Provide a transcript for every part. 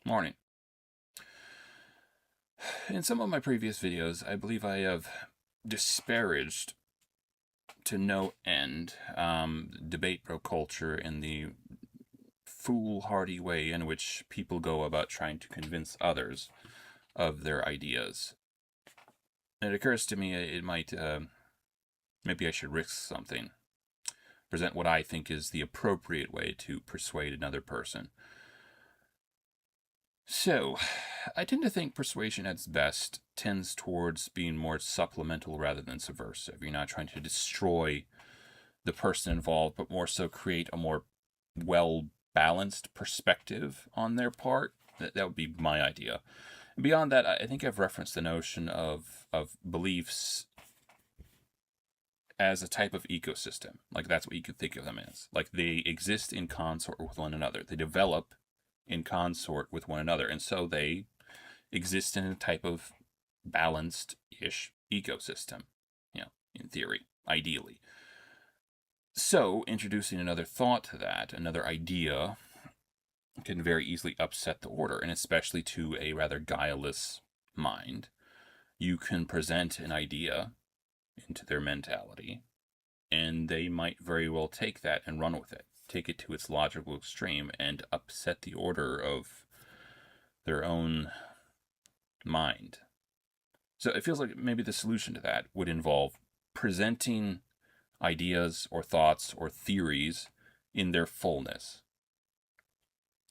Morning. In some of my previous videos, I believe I have disparaged to no end debate bro culture in the foolhardy way in which people go about trying to convince others of their ideas. And it occurs to me it might, maybe I should risk something. Present what I think is the appropriate way to persuade another person. So, I tend to think persuasion at its best tends towards being more supplemental rather than subversive. You're not trying to destroy the person involved, but more so create a more well balanced perspective on their part. That would be my idea. And beyond that, I think I've referenced the notion of beliefs as a type of ecosystem. Like, that's what you could think of them as. Like, they exist in consort with one another. They develop in consort with one another. And so they exist in a type of balanced-ish ecosystem, in theory, ideally. So introducing another thought to that, another idea, can very easily upset the order, and especially to a rather guileless mind. You can present an idea into their mentality, and they might very well take that and run with it. Take it to its logical extreme and upset the order of their own mind. So it feels like maybe the solution to that would involve presenting ideas or thoughts or theories in their fullness.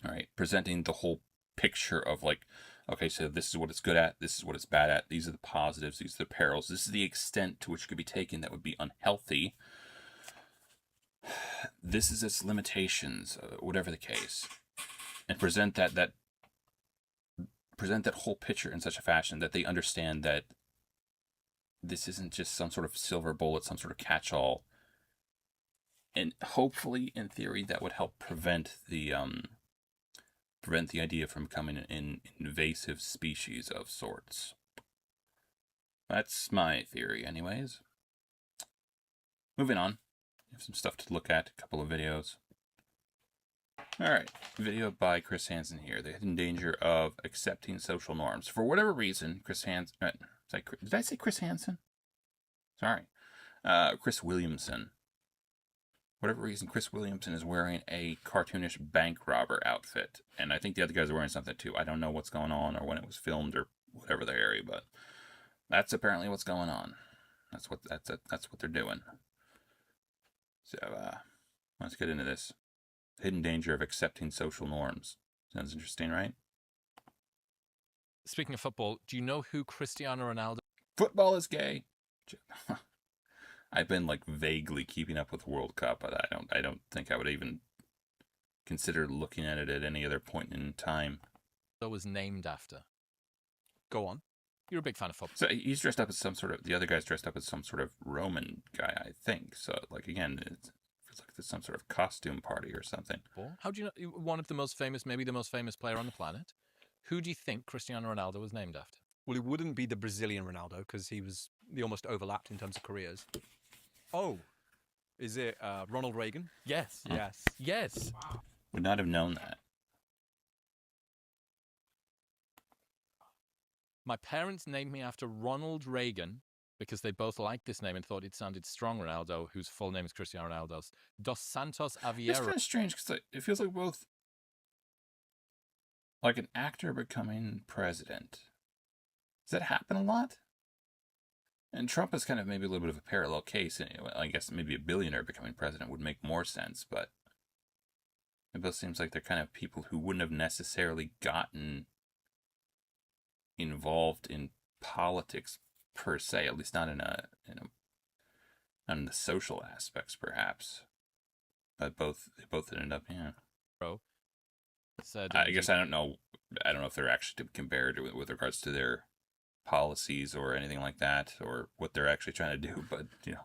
All right, presenting the whole picture of, like, okay, so this is what it's good at, this is what it's bad at, these are the positives, these are the perils, this is the extent to which it could be taken that would be unhealthy, this is its limitations, whatever the case, and present that whole picture in such a fashion that they understand that this isn't just some sort of silver bullet, some sort of catch-all, and hopefully, in theory, that would help prevent the idea from becoming an invasive species of sorts. That's my theory, anyways. Moving on. We have some stuff to look at, a couple of videos. Alright, video by Chris Hansen here. The Hidden Danger of Accepting Social Norms. For whatever reason, Chris Hansen... did I say Chris Hansen? Sorry. Chris Williamson. Whatever reason, Chris Williamson is wearing a cartoonish bank robber outfit. And I think the other guys are wearing something too. I don't know what's going on or when it was filmed or whatever the area, but that's apparently what's going on. That's what they're doing. So, let's get into this. Hidden Danger of Accepting Social Norms. Sounds interesting, right? Speaking of football, do you know who Cristiano Ronaldo? Football is gay. I've been vaguely keeping up with World Cup, but I don't think I would even consider looking at it at any other point in time. Was named after. Go on. You're a big fan of football. So he's dressed up as the other guy's dressed up as some sort of Roman guy, I think. So, again, it feels like there's some sort of costume party or something. How do you know one of the most famous, maybe the most famous player on the planet? Who do you think Cristiano Ronaldo was named after? Well, it wouldn't be the Brazilian Ronaldo because they almost overlapped in terms of careers. Oh, is it Ronald Reagan? Yes. Yes. Wow. Would not have known that. My parents named me after Ronald Reagan because they both liked this name and thought it sounded strong. Ronaldo, whose full name is Cristiano Ronaldo dos Santos Aveiro. It's kind of strange because it feels like both, like an actor becoming president. Does that happen a lot? And Trump is kind of maybe a little bit of a parallel case. Anyway. I guess maybe a billionaire becoming president would make more sense, but it both seems like they're kind of people who wouldn't have necessarily gotten involved in politics per se, at least not not in the social aspects, perhaps. But they both ended up, Said I guess I don't know if they're actually to be compared with regards to their policies or anything like that, or what they're actually trying to do, but with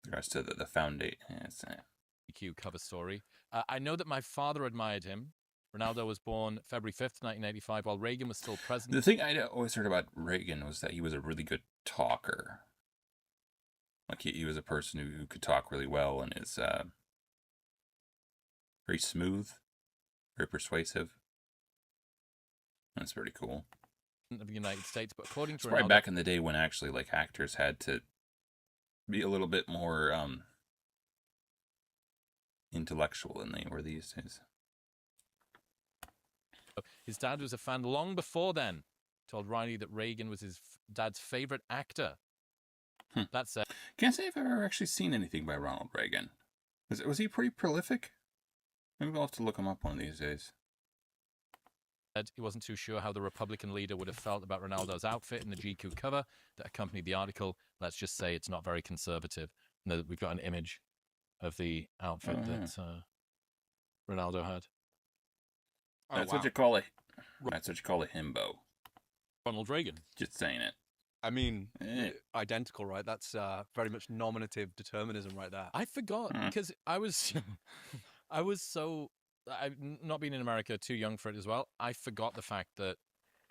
regards to the foundation. EQ cover story. I know that my father admired him. Ronaldo was born February 5th, 1985, while Reagan was still president. The thing I always heard about Reagan was that he was a really good talker. Like, he was a person who could talk really well and is very smooth, very persuasive. That's pretty cool. of the United States, but according It's to probably Ronaldo, back in the day when actually like actors had to be a little bit more intellectual than they were these days. his dad was a fan long before then. Told Riley that Reagan was his dad's favorite actor. That said, Can't say if I've ever actually seen anything by Ronald Reagan. Was he pretty prolific? Maybe I'll have to look him up one of these days. he wasn't too sure how the Republican leader would have felt about Ronaldo's outfit in the GQ cover that accompanied the article. Let's just say it's not very conservative. And we've got an image of the outfit that Ronaldo had. That's what you call a. That's what you call a himbo. Ronald Reagan. Just saying it. I mean, Eh. identical, right? That's very much nominative determinism right there. I forgot because I was, I've not been in America, too young for it as well. I forgot the fact that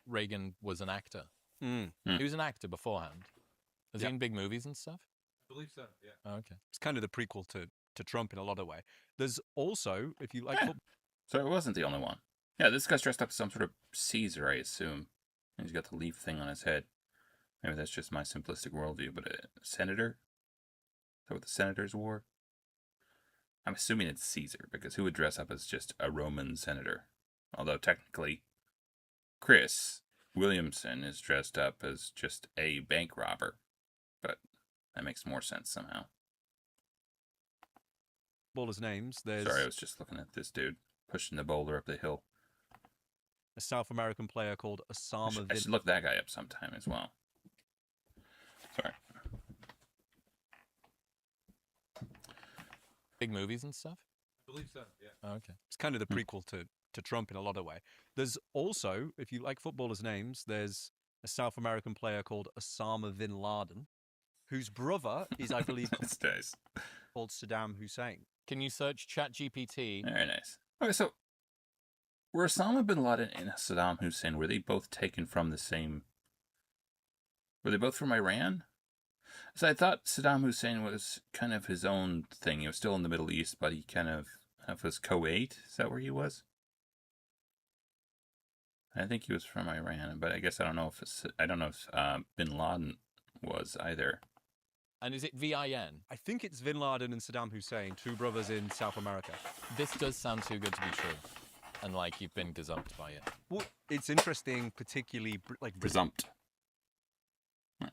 Reagan was an actor. He was an actor beforehand. Was he in big movies and stuff? I believe so, yeah. Oh, okay. It's kind of the prequel to Trump in a lot of way. There's also, if you like, So it wasn't the only one. Yeah, this guy's dressed up as some sort of Caesar, I assume. And he's got the leaf thing on his head. Maybe that's just my simplistic worldview, but a senator? Is that what the senators wore? I'm assuming it's Caesar, because who would dress up as just a Roman senator? Although technically, Chris Williamson is dressed up as just a bank robber. But that makes more sense somehow. ballers' names, there's Sorry, I was just looking at this dude pushing the boulder up the hill. a South American player called I Osama should bin look that guy up sometime as well. Sorry. Big movies and stuff? I believe so, yeah. Oh, okay. It's kind of the prequel to Trump in a lot of way. There's also, if you like footballers' names, there's a South American player called Osama bin Laden, whose brother is, I believe, That's nice. called Saddam Hussein. Can you search ChatGPT? Very nice. Okay, so were Osama bin Laden and Saddam Hussein, were they both taken from the same... Were they both from Iran? So I thought Saddam Hussein was kind of his own thing. He was still in the Middle East, but he kind of was Kuwait. Is that where he was? I think he was from Iran, but I guess I don't know if bin Laden was either. And is it VIN? I think it's bin Laden and Saddam Hussein, two brothers in South America. This does sound too good to be true. And like you've been gazumped by it. Well, it's interesting, particularly like Presumped.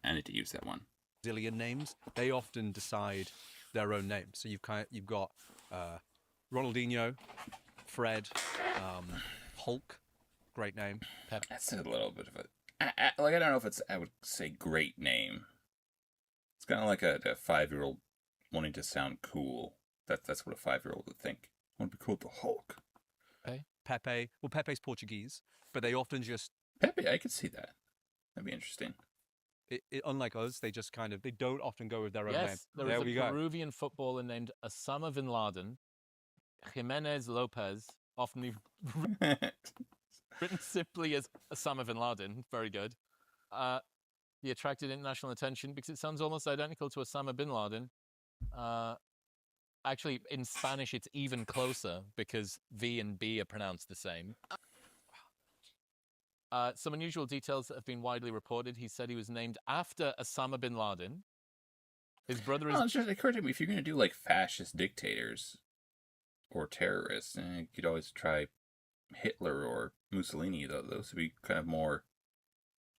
I need to use that one. Brazilian names. They often decide their own names. So you've got Ronaldinho, Fred, Hulk, great name. That's a little bit of a... I don't know if it's, I would say, great name. It's kind of like a 5-year-old wanting to sound cool. That's what a 5-year-old would think. I want to be called the Hulk. Pepe. Well, Pepe's Portuguese, but they often just, Pepe, I could see that. That'd be interesting. unlike us, they just they don't often go with their own name. Yes, there There was we a go. Peruvian footballer named Osama bin Laden, Jimenez Lopez, often written simply as Osama bin Laden. Very good. He attracted international attention because it sounds almost identical to Osama bin Laden. Actually, in Spanish, it's even closer because V and B are pronounced the same. Some unusual details that have been widely reported. He said he was named after Osama bin Laden. His brother is... Well, it just occurred to me, if you're going to do like fascist dictators or terrorists, you could always try Hitler or Mussolini, though. Those would be kind of more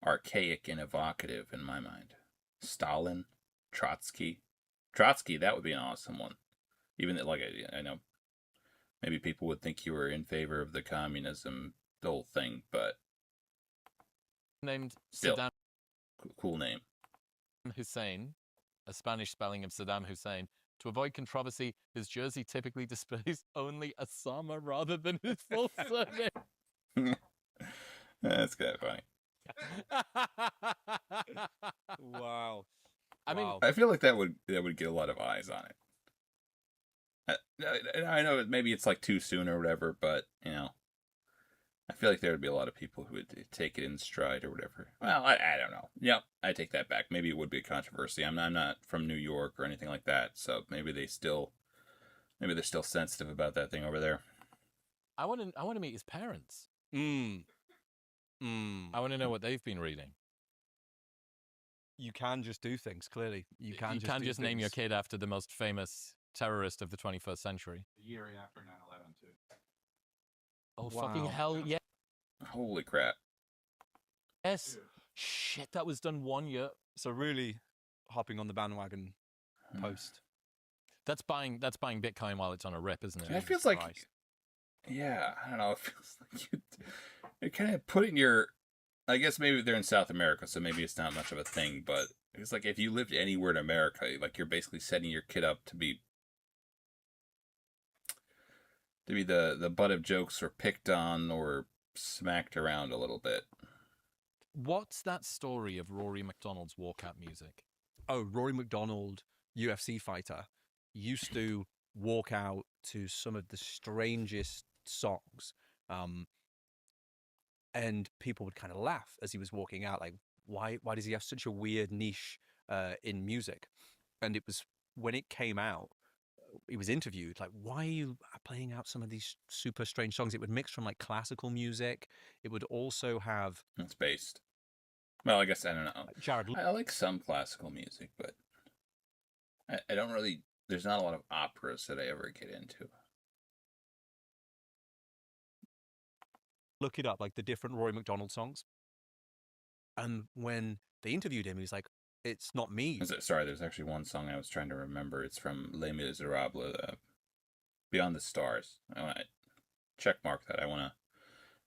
archaic and evocative in my mind. Stalin, Trotsky. Trotsky, that would be an awesome one. Even that, like, I know maybe people would think you were in favor of the communism, the whole thing, but named still, Saddam cool name. Hussein, a Spanish spelling of Saddam Hussein. To avoid controversy, his jersey typically displays only Osama rather than his full surname. That's kind of funny. Wow. I mean, Wow. I feel like that would get a lot of eyes on it. I know maybe it's like too soon or whatever, but I feel like there would be a lot of people who would take it in stride or whatever. Well, I don't know. Yep, I take that back. Maybe it would be a controversy. I'm not from New York or anything like that, so maybe they're still sensitive about that thing over there. I want to meet his parents. Mm. I want to know what they've been reading. You can just do things. Clearly, you can. You can't do just name your things. kid after the most famous terrorist of the 21st century. The year after 9/11 too. Oh, fucking Wow. hell, yeah. Holy crap. Yes. Dude. Shit, that was done 1 year. So really, hopping on the bandwagon post. That's buying Bitcoin while it's on a rip, isn't it? That Jesus feels like, Christ. yeah, I don't know. It feels like you kind of put in your. I guess maybe they're in South America, so maybe it's not much of a thing. But it's like if you lived anywhere in America, like you're basically setting your kid up to be the butt of jokes or picked on or smacked around a little bit. What's that story of Rory McDonald's walkout music? Oh, Rory McDonald, UFC fighter, used to walk out to some of the strangest songs. And people would kind of laugh as he was walking out, like, why does he have such a weird niche in music? And it was when it came out, he was interviewed, like, why are you playing out some of these super strange songs? It would mix from like classical music. It would also have It's based. Well, I guess I don't know. Jared I like some classical music, but I don't really. There's not a lot of operas that I ever get into. look it up, like the different Rory McDonald songs. And when they interviewed him, he was like, it's not me. Sorry, there's actually one song I was trying to remember. It's from Les Miserables, Beyond the Stars. I want to checkmark that. I want to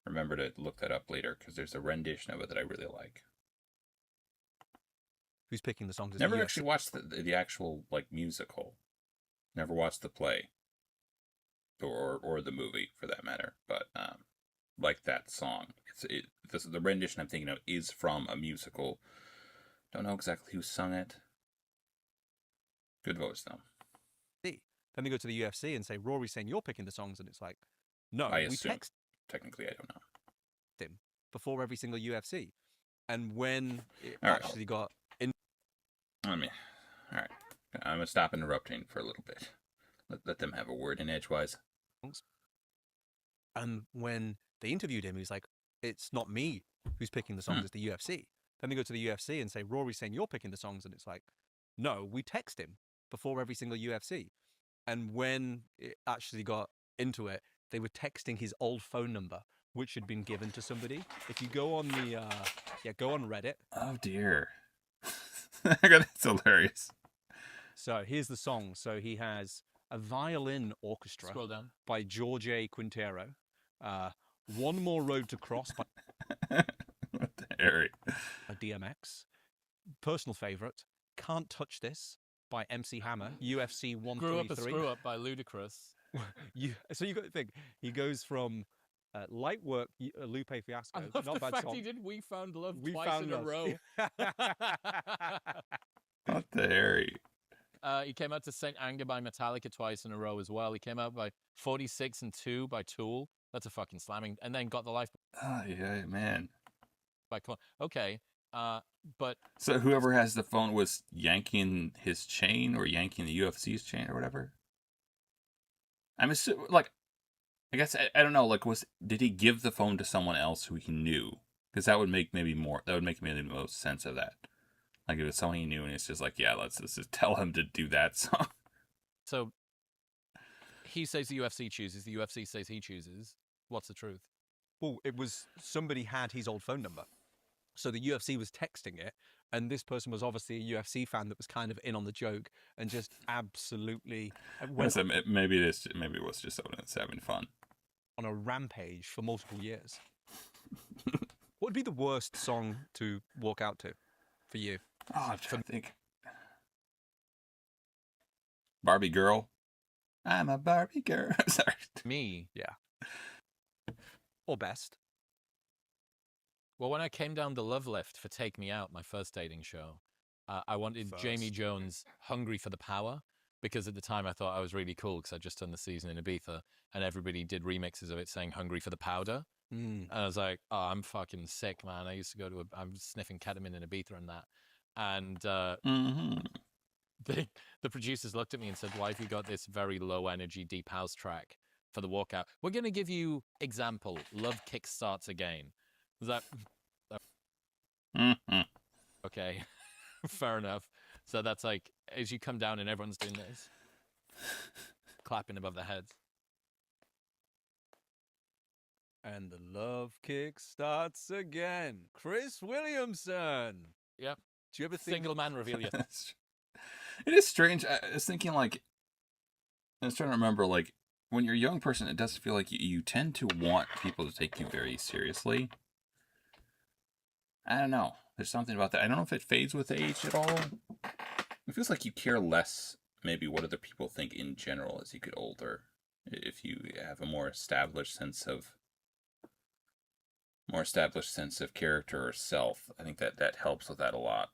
remember to look that up later because there's a rendition of it that I really like. Who's picking the songs? Never actually watched the actual like musical. Never watched the play. Or the movie for that matter. But like that song. The rendition I'm thinking of is from a musical. Don't know exactly who sung it. Good voice though. Then they go to the UFC and say, Rory's saying you're picking the songs, and it's like, no, I we assume. text Technically, I don't know. him before every single UFC. And when it All right. actually got All right. I'm going to stop interrupting for a little bit. Let them have a word in Edgewise. And when they interviewed him, he was like, it's not me who's picking the songs, it's the UFC. Then they go to the UFC and say, Rory's saying you're picking the songs. And it's like, no, we text him before every single UFC. And when it actually got into it, they were texting his old phone number, which had been given to somebody. If you go on the, go on Reddit. Oh, dear. That's hilarious. So here's the song. So he has a violin orchestra Scroll down. by George A. Quintero. One More Road to Cross by What the Harry? DMX. Personal favorite, Can't Touch This by MC Hammer, UFC Grew up a 133. screw up by Ludacris. So you got to think, he goes from light work, Lupe Fiasco, I love not the bad fact song. he did We Found Love We twice Found in Love. a row. What the Harry? He came out to Saint Anger by Metallica twice in a row as well. He came out by 46 and 2 by Tool. That's a fucking slamming. And then Got the Life Oh, yeah, man. by Korn. Okay. But So whoever has the phone was yanking his chain or yanking the UFC's chain or whatever? I'm assuming, like, I guess, I don't know, like, did he give the phone to someone else who he knew? Because that would make maybe the most sense of that. Like, if it's someone he knew and it's just like, yeah, let's just tell him to do that song. so he says the UFC chooses. The UFC says he chooses. What's the truth? Well, it was somebody had his old phone number. So the UFC was texting it, and this person was obviously a UFC fan that was kind of in on the joke and just absolutely went So maybe it was just someone that's having fun. on a rampage for multiple years. What would be the worst song to walk out to for you? Oh, I'm trying to think. Barbie girl. I'm a Barbie girl. Sorry. Me. Or best? Well, when I came down the Love Lift for Take Me Out, my first dating show, I wanted Jamie First. Jones' Hungry for the Power, because at the time I thought I was really cool because I just done the season in Ibiza and everybody did remixes of it saying Hungry for the Powder. Mm. And I was like, oh, I'm fucking sick, man. I used to go to I'm sniffing ketamine in Ibiza and that. And Mm-hmm. the producers looked at me and said, why have you got this very low energy deep house track for the walkout? We're going to give you example, Love Kickstarts Again. Is that Mhm. okay? Fair enough. So that's like as you come down and everyone's doing this, clapping above their heads. And the love kick starts again. Chris Williamson. Yep. Do you ever think Single man reveal you. It is strange. I was thinking, like, I was trying to remember, like, when you're a young person, it does feel like you tend to want people to take you very seriously. I don't know. There's something about that. I don't know if it fades with age at all. It feels like you care less, maybe, what other people think in general as you get older. If you have a more established sense of character or self, I think that helps with that a lot.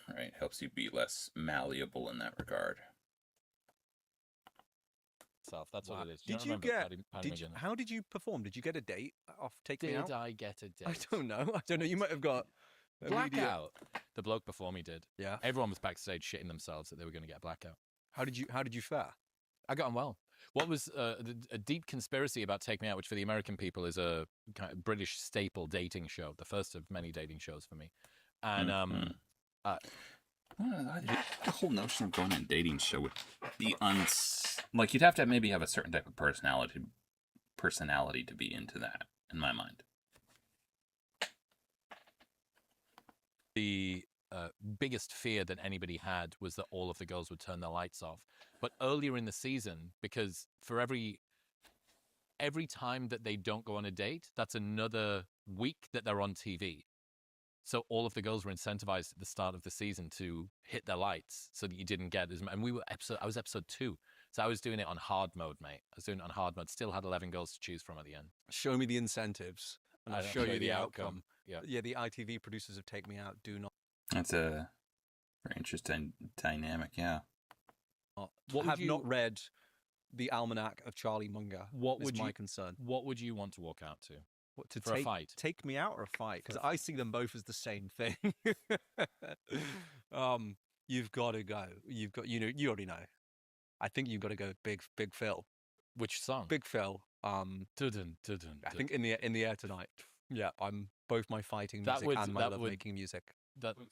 Right, helps you be less malleable in that regard. Self. That's Wow. what it is. Did you get? How did you perform? Did you get a date off Take Me Out? Did I get a date? I don't know. I don't know. You might have got immediate- Blackout. The bloke before me did. Yeah. Everyone was backstage shitting themselves that they were going to get a blackout. How did you fare? I got on well. What was a deep conspiracy about Take Me Out, which for the American people is a kind of British staple dating show, the first of many dating shows for me. And The whole notion of going on a dating show would be like you'd have to maybe have a certain type of personality to be into that, in my mind. the biggest fear that anybody had was that all of the girls would turn their lights off. But earlier in the season, because for every time that they don't go on a date, that's another week that they're on TV. So all of the girls were incentivized at the start of the season to hit their lights so that you didn't get as much. And I was episode 2. So I was doing it on hard mode, mate. I was doing it on hard mode. Still had 11 girls to choose from at the end. Show me the incentives, and I'll show you the outcome. Yeah. Yeah, the ITV producers of Take Me Out do not. That's a very interesting dynamic, yeah. Have not read the Almanac of Charlie Munger. What is would my you- concern? What would you want to walk out to? What, to For a take, fight? Take Me Out or a fight? Because For- I see them both as the same thing. You've got to go. You already know. I think you've got to go Big Phil. Which song? Big Phil. Dun, dun, dun, dun, I think in the air tonight. Yeah, I'm both my fighting That music would- and my that love would- making music. that. 1.6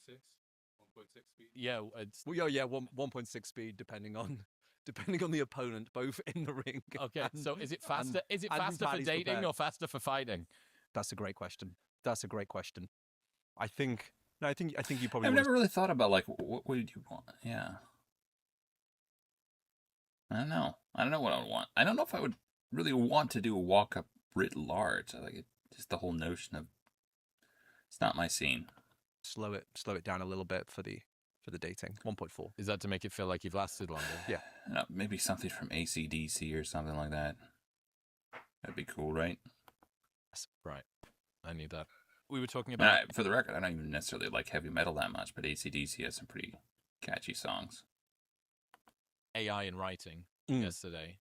speed. Yeah, it's Well, yeah, 1.6 speed depending on the opponent, both in the ring. okay. and- So is it and- faster? Is it and who faster for Paddy's dating prepared. or faster for fighting? That's a great question. I think you probably. I've wanna- never really thought about, like, what would you want? Yeah. I don't know what I would want. I don't know if I would really want to do a walk-up writ large. I like it, just the whole notion of it's not my scene. slow it down a little bit for the dating. 1.4. Is that to make it feel like you've lasted longer? Yeah. Maybe something from AC/DC or something like that. That'd be cool, right? Right. I need that. We were talking I about mean, for the record, I don't even necessarily like heavy metal that much, but AC/DC has some pretty catchy songs. AI in writing Mm. yesterday.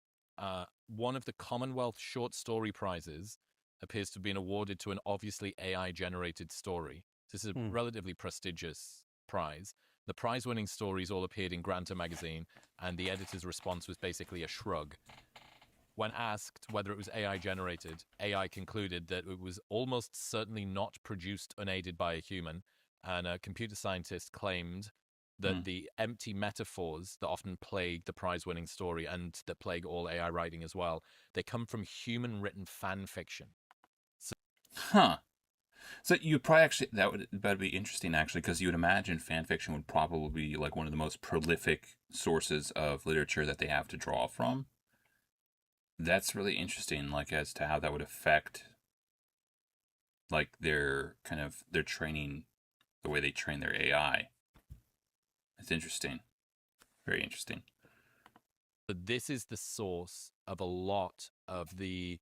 One of the Commonwealth Short Story Prizes appears to have been awarded to an obviously AI-generated story. This is a Mm. relatively prestigious prize. The prize-winning stories all appeared in Granta magazine, and the editor's response was basically a shrug. When asked whether it was AI-generated, AI concluded that it was almost certainly not produced unaided by a human, and a computer scientist claimed that the empty metaphors that often plague the prize-winning story and that plague all AI writing as well, they come from human-written fan fiction. Huh. So you probably actually that'd be interesting actually, because you would imagine fan fiction would probably be like one of the most prolific sources of literature that they have to draw from. That's really interesting, like as to how that would affect like their training, the way they train their AI. It's interesting. Very interesting. But this is the source of a lot of the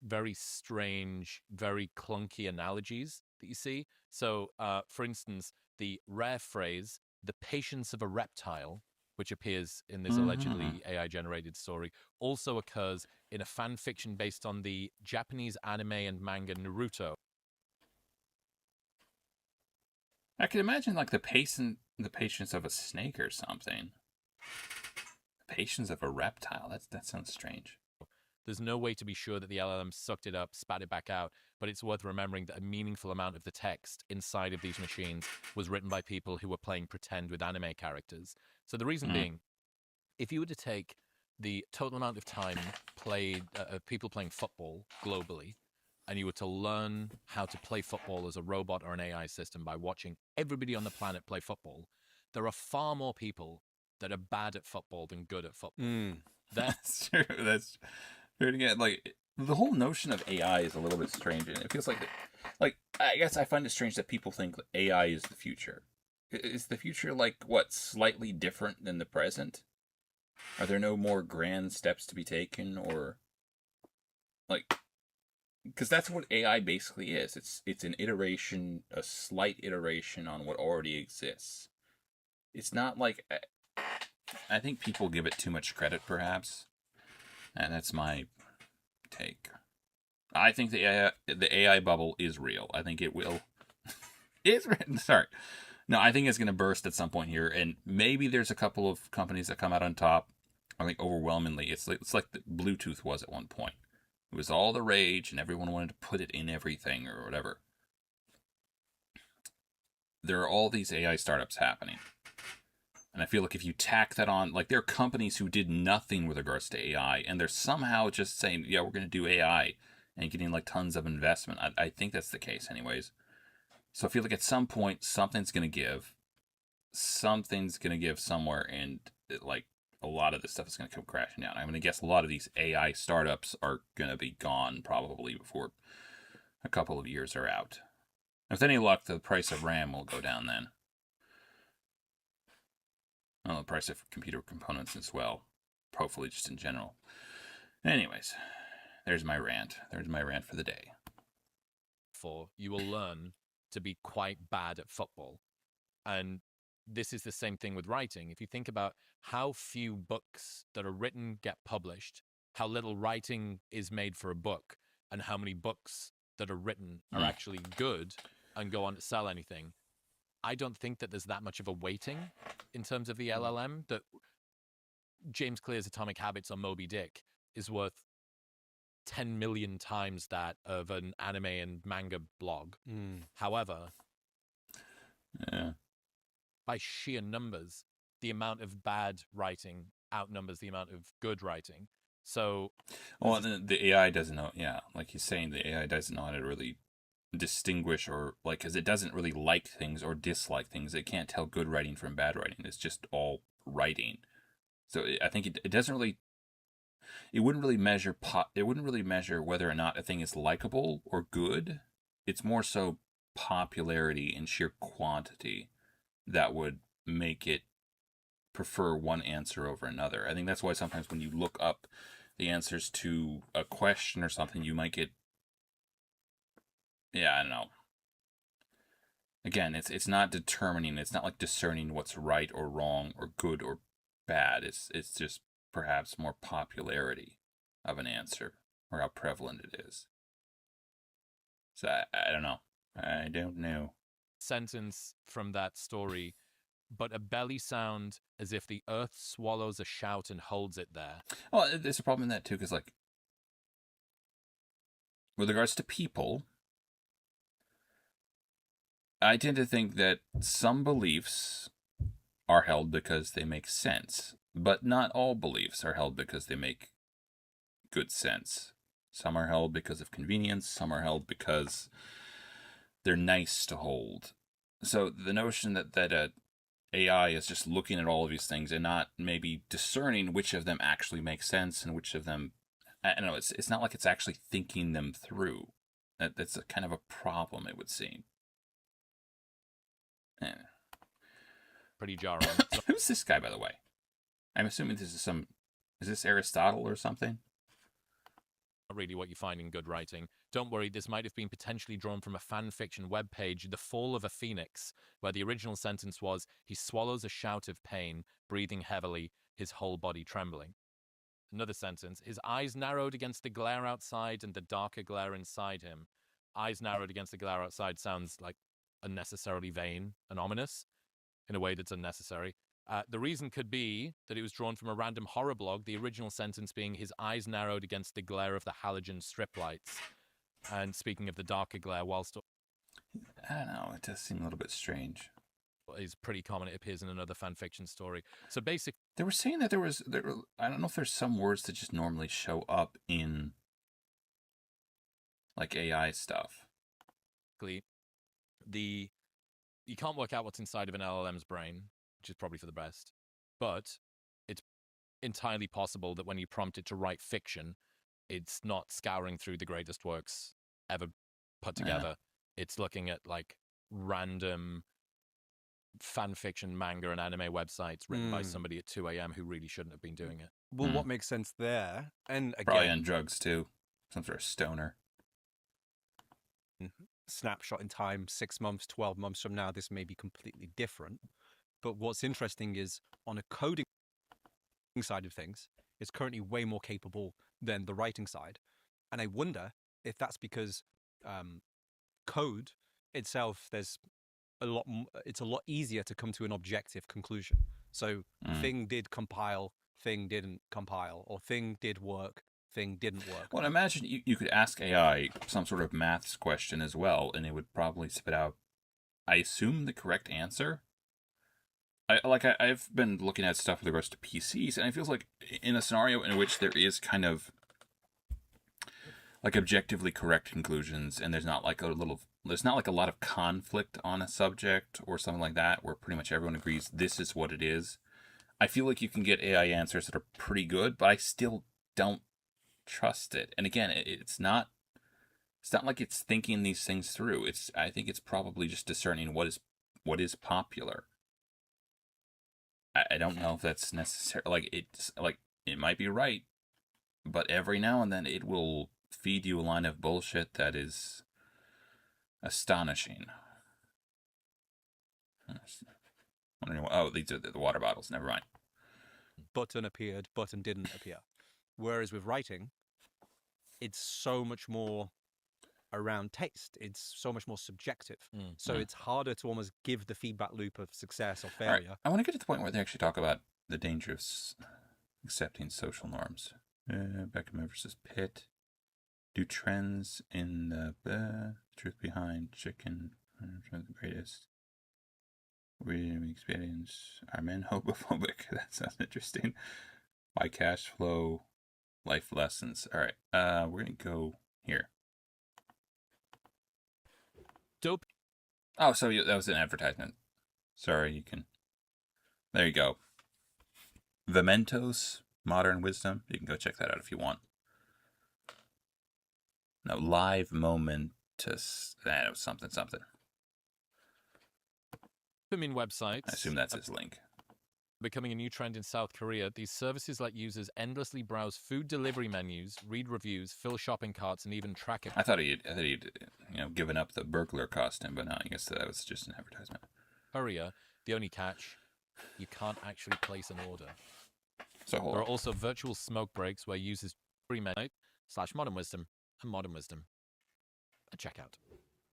very strange, very clunky analogies that you see. So, for instance, the rare phrase, the patience of a reptile, which appears in this allegedly AI-generated story, also occurs in a fan fiction based on the Japanese anime and manga Naruto. I can imagine like the patience of a snake or something. The patience of a reptile. That sounds strange. There's no way to be sure that the LLM sucked it up, spat it back out, but it's worth remembering that a meaningful amount of the text inside of these machines was written by people who were playing pretend with anime characters. So the reason being, if you were to take the total amount of time played of people playing football globally, and you were to learn how to play football as a robot or an AI system by watching everybody on the planet play football, there are far more people that are bad at football than good at football. That's true. That's true. Again, like the whole notion of AI is a little bit strange, and it feels like I guess I find it strange that people think that AI is the future. Is the future like what, slightly different than the present? Are there no more grand steps to be taken, or like? Because that's what AI basically is. It's an iteration, a slight iteration on what already exists. It's not like, I think people give it too much credit, perhaps, and that's my take. I think the AI bubble is real. I think it will. Sorry. No, I think it's going to burst at some point here, and maybe there's a couple of companies that come out on top. I think overwhelmingly, it's like the Bluetooth was at one point. It was all the rage, and everyone wanted to put it in everything or whatever. There are all these AI startups happening. And I feel like if you tack that on, like there are companies who did nothing with regards to AI, and they're somehow just saying, yeah, we're going to do AI, and getting like tons of investment. I think that's the case anyways. So I feel like at some point, something's going to give. Something's going to give somewhere, and like a lot of this stuff is going to come crashing down. I'm going to guess a lot of these AI startups are going to be gone probably before a couple of years are out. With any luck, the price of RAM will go down then. Well, the price of computer components as well. Hopefully just in general. Anyways, there's my rant. There's my rant for the day. You will learn to be quite bad at football. And this is the same thing with writing. If you think about how few books that are written get published, how little writing is made for a book, and how many books that are written are actually good and go on to sell anything, I don't think that there's that much of a weighting in terms of the LLM. That James Clear's Atomic Habits on Moby Dick is worth 10 million times that of an anime and manga blog. However, by sheer numbers, the amount of bad writing outnumbers the amount of good writing. So, well, the AI doesn't know. Yeah, like he's saying, the AI doesn't know how to really distinguish, or like, because it doesn't really like things or dislike things. It can't tell good writing from bad writing. It's just all writing. So I think it doesn't really. It wouldn't really measure. It wouldn't really measure whether or not a thing is likable or good. It's more so popularity and sheer quantity that would make it prefer one answer over another. I think that's why sometimes when you look up the answers to a question or something, you might get, I don't know. Again, it's not determining, it's not like discerning what's right or wrong or good or bad. It's just perhaps more popularity of an answer or how prevalent it is. So I don't know. I don't know. Sentence from that story, but a belly sound as if the earth swallows a shout and holds it there. Well, there's a problem in that too, because like with regards to people, I tend to think that some beliefs are held because they make sense, but not all beliefs are held because they make good sense. Some are held because of convenience, some are held because they're nice to hold. So the notion that AI is just looking at all of these things and not maybe discerning which of them actually make sense and which of them, I don't know, it's not like it's actually thinking them through. That's a kind of a problem, it would seem. Pretty jarring. So, who's this guy, by the way? I'm assuming this is this Aristotle or something? not really what you find in good writing. Don't worry, this might have been potentially drawn from a fan fiction webpage, The Fall of a Phoenix, where the original sentence was, he swallows a shout of pain, breathing heavily, his whole body trembling. Another sentence, his eyes narrowed against the glare outside and the darker glare inside him. Eyes narrowed against the glare outside sounds like unnecessarily vain and ominous in a way that's unnecessary. The reason could be that it was drawn from a random horror blog, the original sentence being his eyes narrowed against the glare of the halogen strip lights. And speaking of the darker glare, whilst I don't know. It does seem a little bit strange. is pretty common, it appears in another fan fiction story. So basically, They were saying that I don't know if there's some words that just normally show up in like AI stuff. you can't work out what's inside of an LLM's brain, which is probably for the best. But it's entirely possible that when you prompt it to write fiction, it's not scouring through the greatest works ever put Yeah. together. It's looking at like random fan fiction, manga, and anime websites written by somebody at 2 a.m. who really shouldn't have been doing it. Well, Hmm. what makes sense there, and Probably again, on drugs too. Some sort of stoner. snapshot in time, 6 months, 12 months from now, this may be completely different. But what's interesting is on a coding side of things, it's currently way more capable than the writing side. And I wonder if that's because code itself, it's a lot easier to come to an objective conclusion. So thing did compile, thing didn't compile, or thing did work, thing didn't work. Well, imagine you could ask AI some sort of maths question as well, and it would probably spit out, I assume, the correct answer. I've been looking at stuff with regards to PCs, and it feels like in a scenario in which there is kind of like objectively correct conclusions, and there's not like a lot of conflict on a subject or something like that, where pretty much everyone agrees this is what it is. I feel like you can get AI answers that are pretty good, but I still don't trust it. And again, it's not like it's thinking these things through. I think it's probably just discerning what is popular. I don't know if that's necessary. It might be right, but every now and then it will feed you a line of bullshit that is astonishing. Oh, these are the water bottles. Never mind. Button appeared, button didn't appear. Whereas with writing, it's so much more around taste. It's so much more subjective. So it's harder to almost give the feedback loop of success or All right, failure. I want to get to the point where they actually talk about the danger of accepting social norms. Beckham versus Pitt. Do trends in the truth behind chicken the greatest? We experience. Are men homophobic? That sounds interesting. Why cash flow, life lessons. All right, we're gonna go here. Dope. Oh, so that was an advertisement. Sorry, you can. There you go. Vementos, Modern Wisdom. You can go check that out if you want. No, Live Momentous. That was something. Dopamine websites. I assume that's his link. Becoming a new trend in South Korea. These services let users endlessly browse food delivery menus, read reviews, fill shopping carts, and even track it. I thought he'd given up the burglar costume, but no, I guess that was just an advertisement. Korea. The only catch, you can't actually place an order. So hold There are on. also virtual smoke breaks where users free menu / Modern Wisdom and Modern Wisdom. A checkout.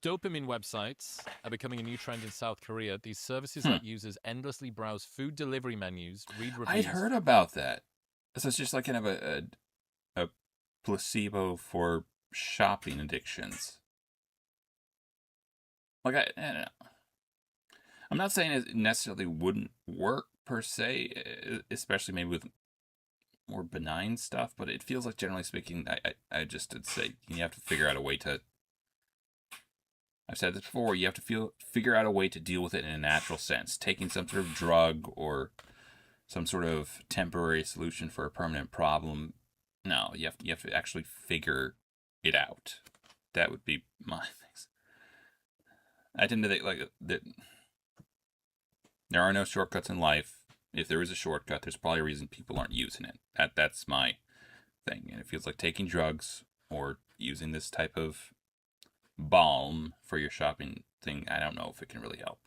Dopamine websites are becoming a new trend in South Korea. These services let users endlessly browse food delivery menus, read reviews. I'd heard about that. So it's just like kind of a placebo for shopping addictions. Like I don't know. I'm not saying it necessarily wouldn't work per se, especially maybe with more benign stuff, but it feels like generally speaking, I just would say you have to figure out a way to. I've said this before. You have to figure out a way to deal with it in a natural sense. Taking some sort of drug or some sort of temporary solution for a permanent problem. No, you have to actually figure it out. That would be my things. I tend to think like that. There are no shortcuts in life. If there is a shortcut, there's probably a reason people aren't using it. That's my thing. And it feels like taking drugs or using this type of balm for your shopping thing. I don't know if it can really help.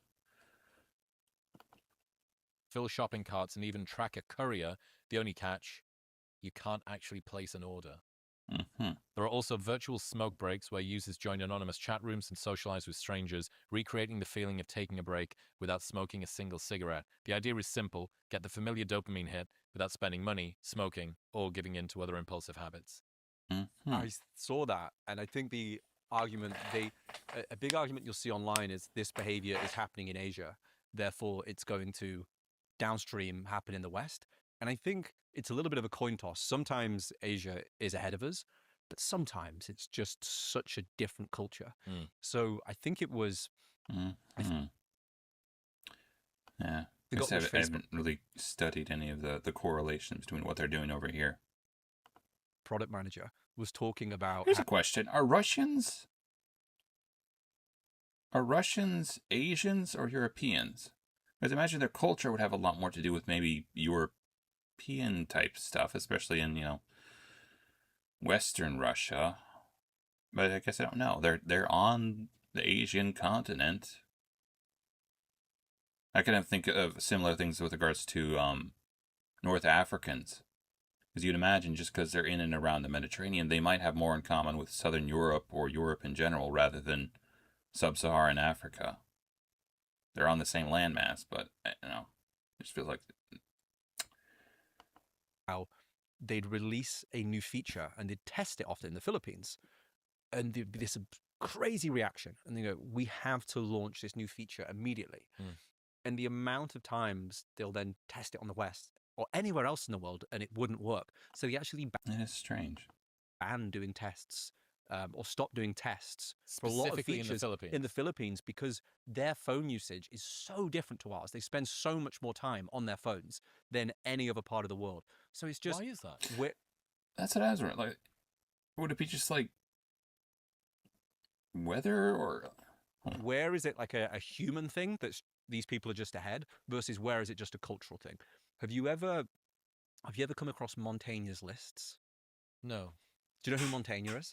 Fill shopping carts and even track a courier. The only catch, you can't actually place an order. Hmm. There are also virtual smoke breaks where users join anonymous chat rooms and socialize with strangers, recreating the feeling of taking a break without smoking a single cigarette. The idea is simple: get the familiar dopamine hit without spending money, smoking, or giving in to other impulsive habits. Hmm. I saw that, and I think the argument a big argument you'll see online is this behavior is happening in Asia, therefore it's going to downstream happen in the West. And I think it's a little bit of a coin toss. Sometimes Asia is ahead of us, but sometimes it's just such a different culture. Mm. So I think it was Hmm. Yeah. They I got guess much I haven't really studied any of the correlations between what they're doing over here. product manager was talking about Here's a question: Are Russians Asians or Europeans? Because I imagine their culture would have a lot more to do with maybe European type stuff, especially in Western Russia. But I guess I don't know. They're on the Asian continent. I kind of think of similar things with regards to North Africans. Because you'd imagine just because they're in and around the Mediterranean, they might have more in common with Southern Europe or Europe in general rather than Sub-Saharan Africa. They're on the same landmass, but I don't know. It just feels like how they'd release a new feature and they'd test it often in the Philippines. And there'd be this crazy reaction. And they go, we have to launch this new feature immediately. Mm. And the amount of times they'll then test it on the West or anywhere else in the world and it wouldn't work. So they actually it is strange. ban doing tests or stop doing tests for a lot of Specifically in the features Philippines. in the Philippines because their phone usage is so different to ours. They spend so much more time on their phones than any other part of the world. So it's just Why is that? we're, That's what I was wondering. Like, would it be just like weather or? where is it like a human thing that's these people are just ahead versus where is it just a cultural thing? Have you ever come across Montaigne's lists? No. Do you know who Montaigne is?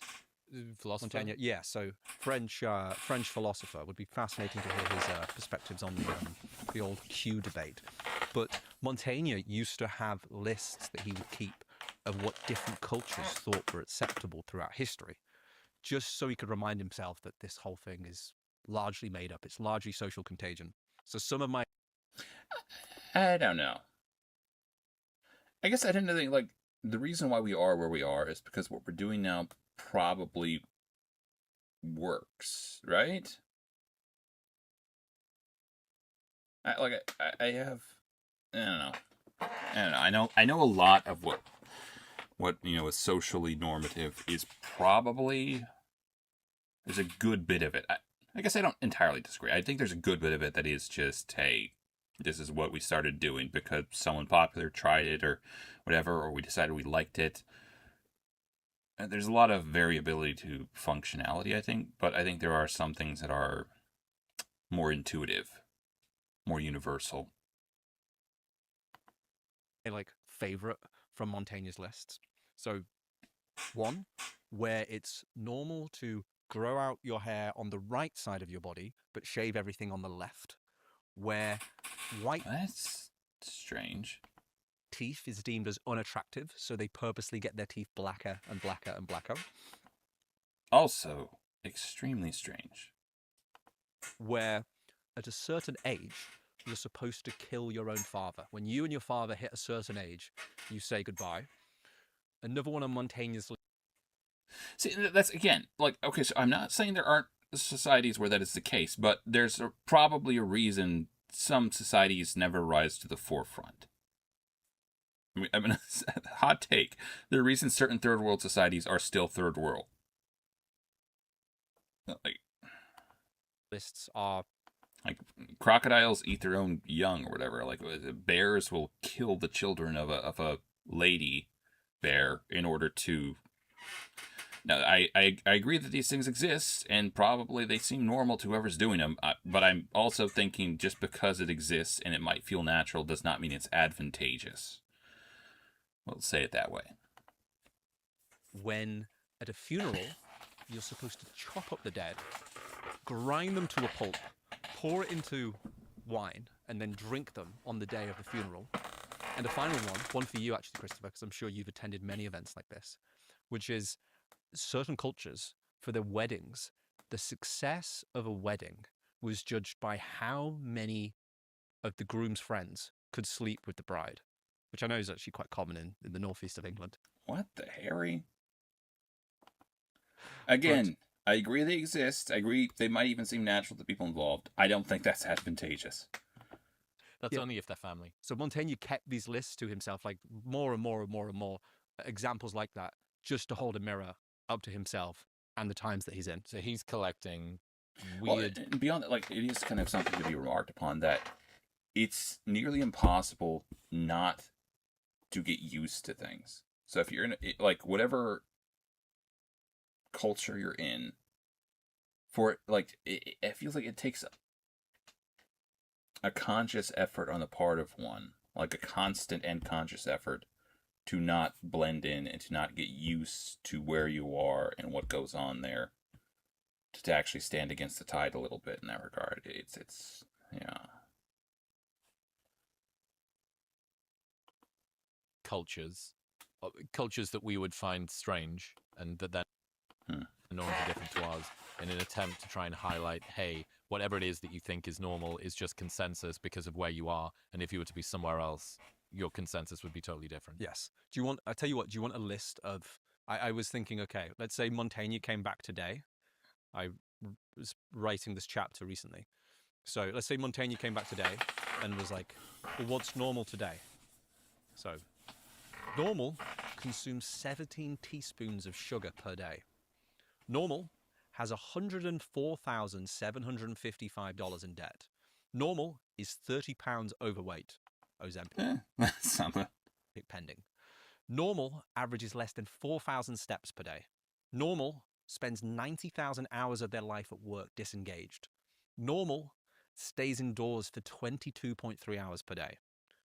Philosopher? Montaigne, yeah. So French philosopher. Would be fascinating to hear his perspectives on the old Q debate. But Montaigne used to have lists that he would keep of what different cultures thought were acceptable throughout history, just so he could remind himself that this whole thing is largely made up. It's largely social contagion. So some of my I don't know. I guess I didn't think like the reason why we are where we are is because what we're doing now probably works, right? I have I don't know. I know a lot of what is socially normative is probably there's a good bit of it. I guess I don't entirely disagree. I think there's a good bit of it that is just, hey, this is what we started doing because someone popular tried it or whatever, or we decided we liked it. And there's a lot of variability to functionality, I think, but I think there are some things that are more intuitive, more universal. like favorite from Montaigne's lists. So one, where it's normal to grow out your hair on the right side of your body, but shave everything on the left. Where white That's strange. teeth is deemed as unattractive, so they purposely get their teeth blacker and blacker and blacker. Also, extremely strange. Where at a certain age, you're supposed to kill your own father. When you and your father hit a certain age, you say goodbye. Another one of Montaigne's See, that's again, like, okay, so I'm not saying there aren't societies where that is the case, but there's probably a reason some societies never rise to the forefront. I mean, hot take. There are reasons certain third world societies are still third world. Like are crocodiles eat their own young or whatever. Like bears will kill the children of a lady bear in order to. Now, I agree that these things exist, and probably they seem normal to whoever's doing them, but I'm also thinking just because it exists and it might feel natural does not mean it's advantageous. We'll say it that way. when at a funeral, you're supposed to chop up the dead, grind them to a pulp, pour it into wine, and then drink them on the day of the funeral. And a final one for you actually, Christopher, because I'm sure you've attended many events like this, which is certain cultures for their weddings, the success of a wedding was judged by how many of the groom's friends could sleep with the bride, which I know is actually quite common in the northeast of England. What the Harry? Again, I agree they exist. I agree they might even seem natural to people involved. I don't think that's advantageous. That's Yeah. only if they're family. So Montaigne kept these lists to himself, like more and more and more and more examples like that, just to hold a mirror up to himself and the times that he's in. So he's collecting Well, weird. and beyond that, like, it is kind of something to be remarked upon that it's nearly impossible not to get used to things. So if you're in, like, whatever culture you're in, for it, like, it feels like it takes a conscious effort on the part of one, like a constant and conscious effort to not blend in and to not get used to where you are and what goes on there, to actually stand against the tide a little bit in that regard. It's yeah. cultures that we would find strange and that then Hmm. norms are different to ours in an attempt to try and highlight, hey, whatever it is that you think is normal is just consensus because of where you are, and if you were to be somewhere else, your consensus would be totally different. Yes. Do you want, I tell you what, do you want a list of, I was thinking, okay, let's say Montaigne came back today. I was writing this chapter recently. So let's say Montaigne came back today and was like, well, what's normal today? So normal consumes 17 teaspoons of sugar per day. Normal has $104,755 in debt. Normal is 30 pounds overweight. Ozempic That's not a... pending. Normal averages less than 4,000 steps per day. Normal spends 90,000 hours of their life at work disengaged. Normal stays indoors for 22.3 hours per day.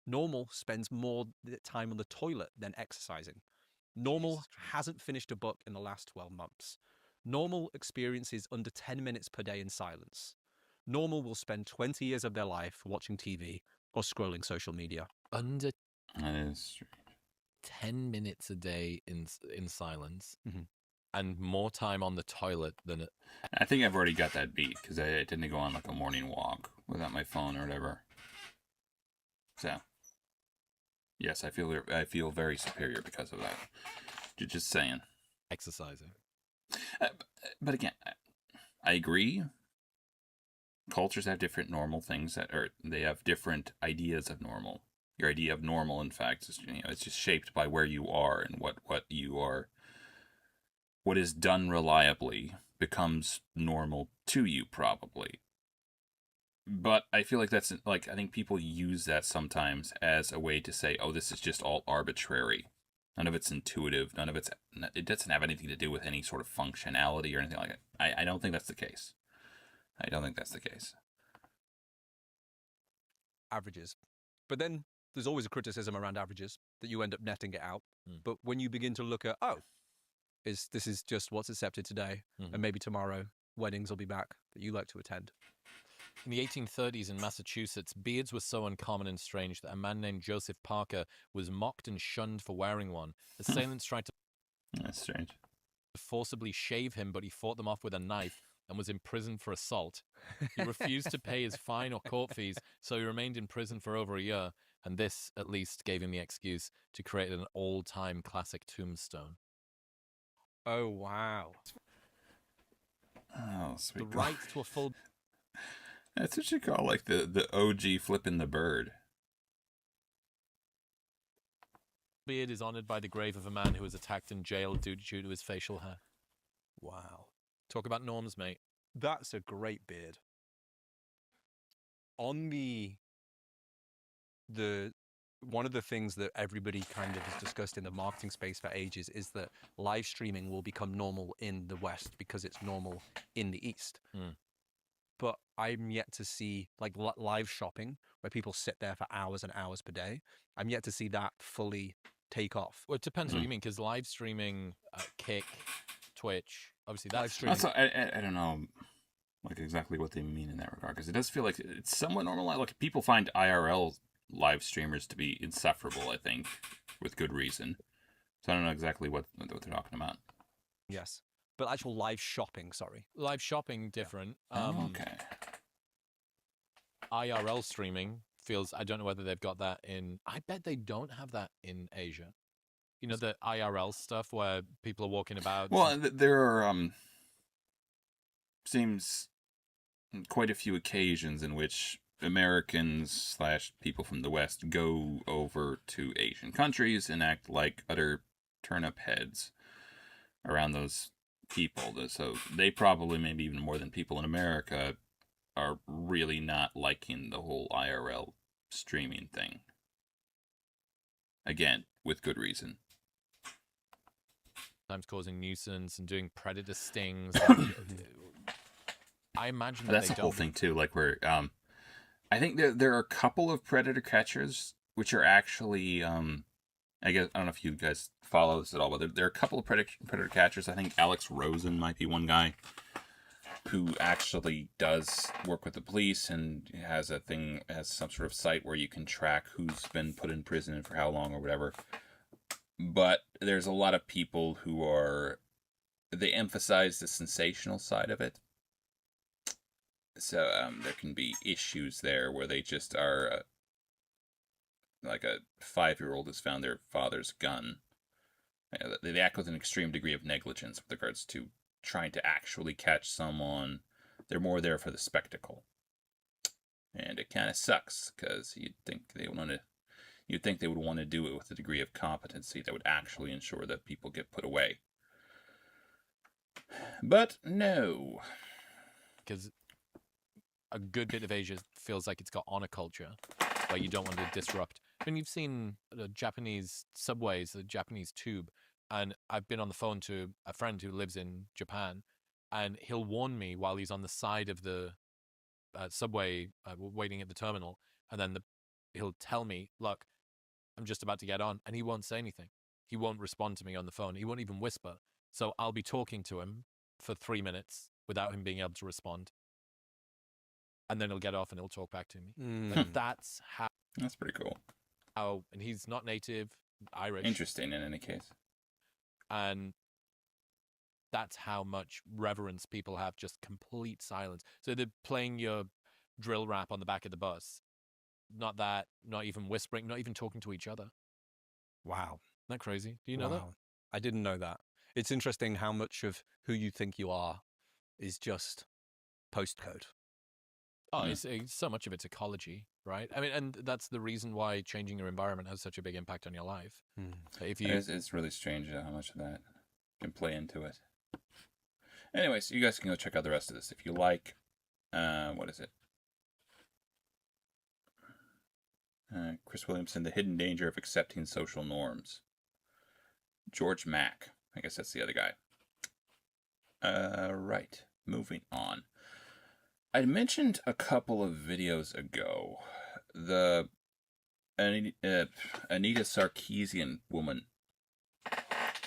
Normal spends more time on the toilet than exercising. Normal hasn't finished a book in the last 12 months. Normal experiences under 10 minutes per day in silence. Normal will spend 20 years of their life watching TV or scrolling social media. Under That is strange. 10 minutes a day in silence, Mhm. and more time on the toilet than I think I've already got that beat because I tend to go on like a morning walk without my phone or whatever. So, yes, I feel very superior because of that. Just saying. exercising. But again, I agree. Cultures have different normal things they have different ideas of normal. Your idea of normal, in fact, is it's just shaped by where you are and what you are. What is done reliably becomes normal to you, probably. But I feel like that's like I think people use that sometimes as a way to say, "Oh, this is just all arbitrary. None of it's intuitive. It doesn't have anything to do with any sort of functionality or anything like that." I don't think that's the case. I don't think that's the case. Averages. But then there's always a criticism around averages that you end up netting it out. But when you begin to look at, this is just what's accepted today, and maybe tomorrow weddings will be back that you like to attend. In the 1830s in Massachusetts, beards were so uncommon and strange that a man named Joseph Parker was mocked and shunned for wearing one. Assailants tried to That's strange. forcibly shave him, but he fought them off with a knife and was imprisoned for assault. He refused to pay his fine or court fees, so he remained in prison for over a year, and this, at least, gave him the excuse to create an all-time classic tombstone. Oh, wow. Oh, sweet. The right to a full That's what you call like the OG flipping the bird. beard is honored by the grave of a man who was attacked and jailed due to his facial hair. Wow. Talk about norms, mate. That's a great beard. On the one of the things that everybody kind of has discussed in the marketing space for ages is that live streaming will become normal in the West because it's normal in the East. But I'm yet to see like live shopping where people sit there for hours and hours per day. I'm yet to see that fully take off. Well, it depends what you mean, because live streaming, Kick, Twitch, obviously that's Live streaming. Also, I don't know like exactly what they mean in that regard because it does feel like it's somewhat normalized. Like people find IRL live streamers to be insufferable, I think, with good reason. So I don't know exactly what they're talking about. Yes. But actual live shopping, sorry. Live shopping different. Okay. IRL streaming feels. I don't know whether they've got that in. I bet they don't have that in Asia. You know, the IRL stuff where people are walking about. Well, there are seems quite a few occasions in which Americans / people from the West go over to Asian countries and act like utter turnip heads around those people. So they probably, maybe even more than people in America, are really not liking the whole IRL streaming thing. Again, with good reason. Sometimes causing nuisance and doing predator stings. I imagine That's they the whole don't. thing too. Like where I think there are a couple of predator catchers which are actually I guess I don't know if you guys follow this at all, but there are a couple of predator catchers. I think Alex Rosen might be one guy who actually does work with the police and has some sort of site where you can track who's been put in prison and for how long or whatever. But there's a lot of people who they emphasize the sensational side of it. So there can be issues there where they just are, like a 5-year-old has found their father's gun. They act with an extreme degree of negligence with regards to trying to actually catch someone. They're more there for the spectacle. And it kind of sucks, because you'd think they would want to do it with a degree of competency that would actually ensure that people get put away. But no. Because a good bit of Asia feels like it's got honor culture, where you don't want to disrupt. I mean, you've seen the Japanese subways, the Japanese tube, and I've been on the phone to a friend who lives in Japan, and he'll warn me while he's on the side of the subway waiting at the terminal, and then he'll tell me, look, I'm just about to get on, and he won't say anything. He won't respond to me on the phone. He won't even whisper. So I'll be talking to him for 3 minutes without him being able to respond. And then he'll get off and he'll talk back to me. Like, that's That's pretty cool. and he's not native Irish. Interesting in any case. And that's how much reverence people have, just complete silence. So they're playing your drill rap on the back of the bus. Not even whispering, not even talking to each other. Wow. Isn't that crazy? Do you know that? I didn't know that. It's interesting how much of who you think you are is just postcode. Oh, it's so much of it's ecology, right? I mean, and that's the reason why changing your environment has such a big impact on your life. If you, It's really strange how much of that can play into it. Anyways, you guys can go check out the rest of this if you like. What is it? Chris Williamson, The Hidden Danger of Accepting Social Norms. George Mack. I guess that's the other guy. Right. Moving on. I mentioned a couple of videos ago the Anita Sarkeesian woman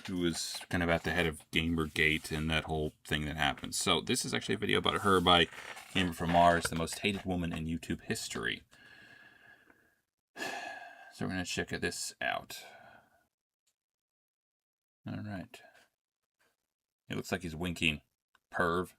who was kind of at the head of Gamergate and that whole thing that happened. So this is actually a video about her by Gamer from Mars, the most hated woman in YouTube history. So we're going to check this out. All right. It looks like he's winking. Perv.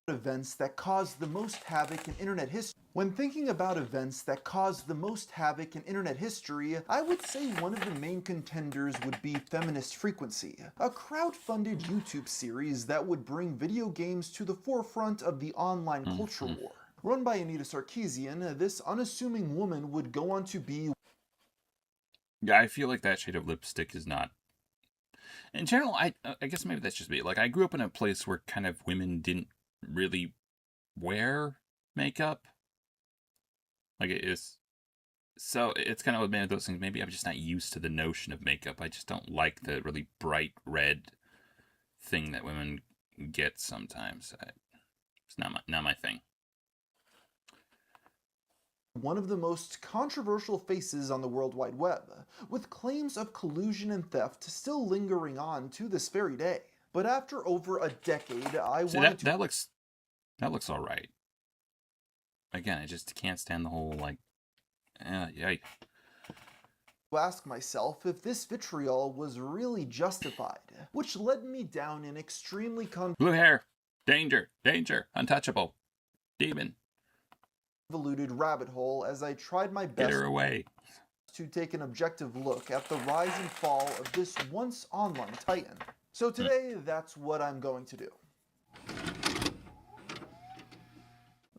Events that caused the most havoc in internet history. When thinking about events that caused the most havoc in internet history, I would say one of the main contenders would be Feminist Frequency, a crowd-funded YouTube series that would bring video games to the forefront of the online culture war. Run by Anita Sarkeesian, this unassuming woman would go on to be... Yeah, I feel like that shade of lipstick is not... In general, I guess maybe that's just me. Like, I grew up in a place where kind of women didn't really wear makeup. Like, it is... So, it's kind of one of those things. Maybe I'm just not used to the notion of makeup. I just don't like the really bright red thing that women get sometimes. It's not my thing. One of the most controversial faces on the World Wide Web, with claims of collusion and theft still lingering on to this very day. But after over a decade, that looks all right. Again, I just can't stand the whole, like, yeah. to ask myself if this vitriol was really justified, which led me down an extremely Blue hair. Danger. Danger. Untouchable. Demon. convoluted rabbit hole as I tried my Get best her away. to take an objective look at the rise and fall of this once online titan. So today, that's what I'm going to do.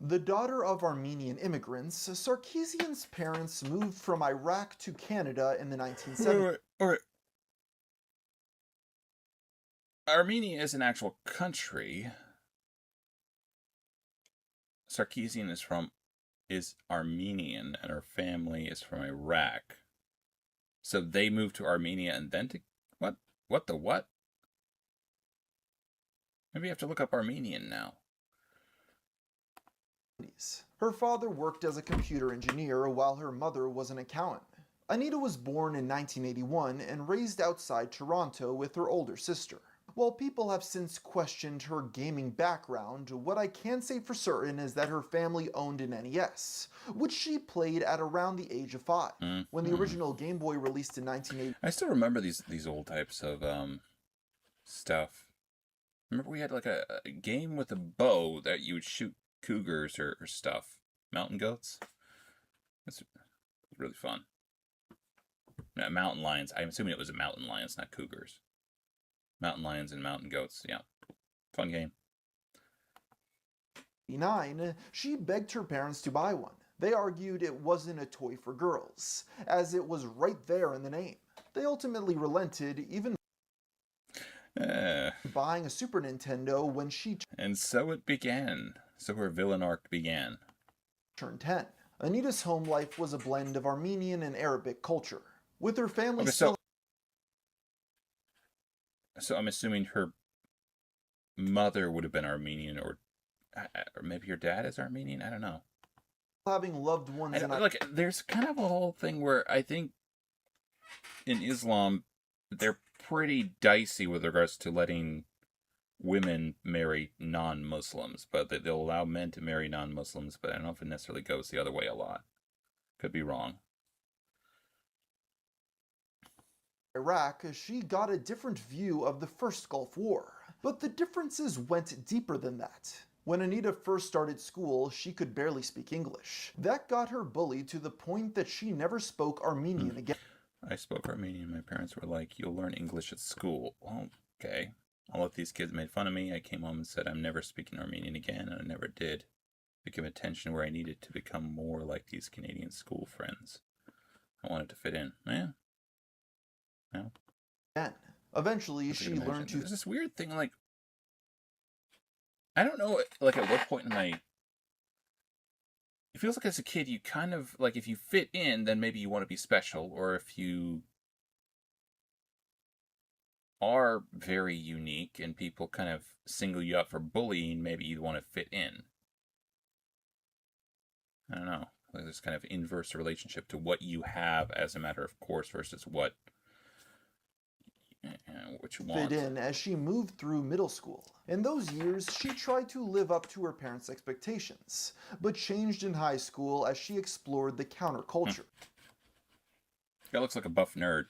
The daughter of Armenian immigrants, Sarkeesian's parents moved from Iraq to Canada in the 1970s. Wait. Armenia is an actual country. Sarkeesian is Armenian, and her family is from Iraq. So they moved to Armenia and then to what? What the what? Maybe you have to look up Armenian now. Her father worked as a computer engineer while her mother was an accountant. Anita was born in 1981 and raised outside Toronto with her older sister. While people have since questioned her gaming background, what I can say for certain is that her family owned an NES, which she played at around the age of 5. When the original Game Boy released in 1980, I still remember these old types of stuff. Remember we had like a game with a bow that you would shoot cougars or stuff. Mountain goats? That's really fun. No, mountain lions. I'm assuming it was a mountain lions, not cougars. Mountain lions and mountain goats. Yeah. Fun game. she begged her parents to buy one. They argued it wasn't a toy for girls, as it was right there in the name. They ultimately relented, even buying a Super Nintendo when she And so it began. So her villain arc began. turned 10. Anita's home life was a blend of Armenian and Arabic culture, with her family Okay, still so I'm assuming her mother would have been Armenian, or maybe her dad is Armenian. I don't know. having loved ones in Like, there's kind of a whole thing where I think in Islam they're pretty dicey with regards to letting women marry non-Muslims, but they'll allow men to marry non-Muslims. But I don't know if it necessarily goes the other way a lot. Could be wrong. Iraq, she got a different view of the first Gulf War. But the differences went deeper than that. When Anita first started school, she could barely speak English. That got her bullied to the point that she never spoke Armenian again. I spoke Armenian. My parents were like, "You'll learn English at school." Well, okay. All of these kids made fun of me. I came home and said, "I'm never speaking Armenian again," and I never did. Became attention where I needed to become more like these Canadian school friends. I wanted to fit in. Yeah. Eventually, That's a she good learned imagine. to There's this weird thing, like, I don't know, like, at what point in my... It feels like as a kid, you kind of, like, if you fit in, then maybe you want to be special, or if you are very unique and people kind of single you out for bullying, maybe you want to fit in. I don't know. Like, there's kind of inverse relationship to what you have as a matter of course versus what you want. fit in as she moved through middle school. In those years, she tried to live up to her parents' expectations, but changed in high school as she explored the counterculture. That looks like a buff nerd.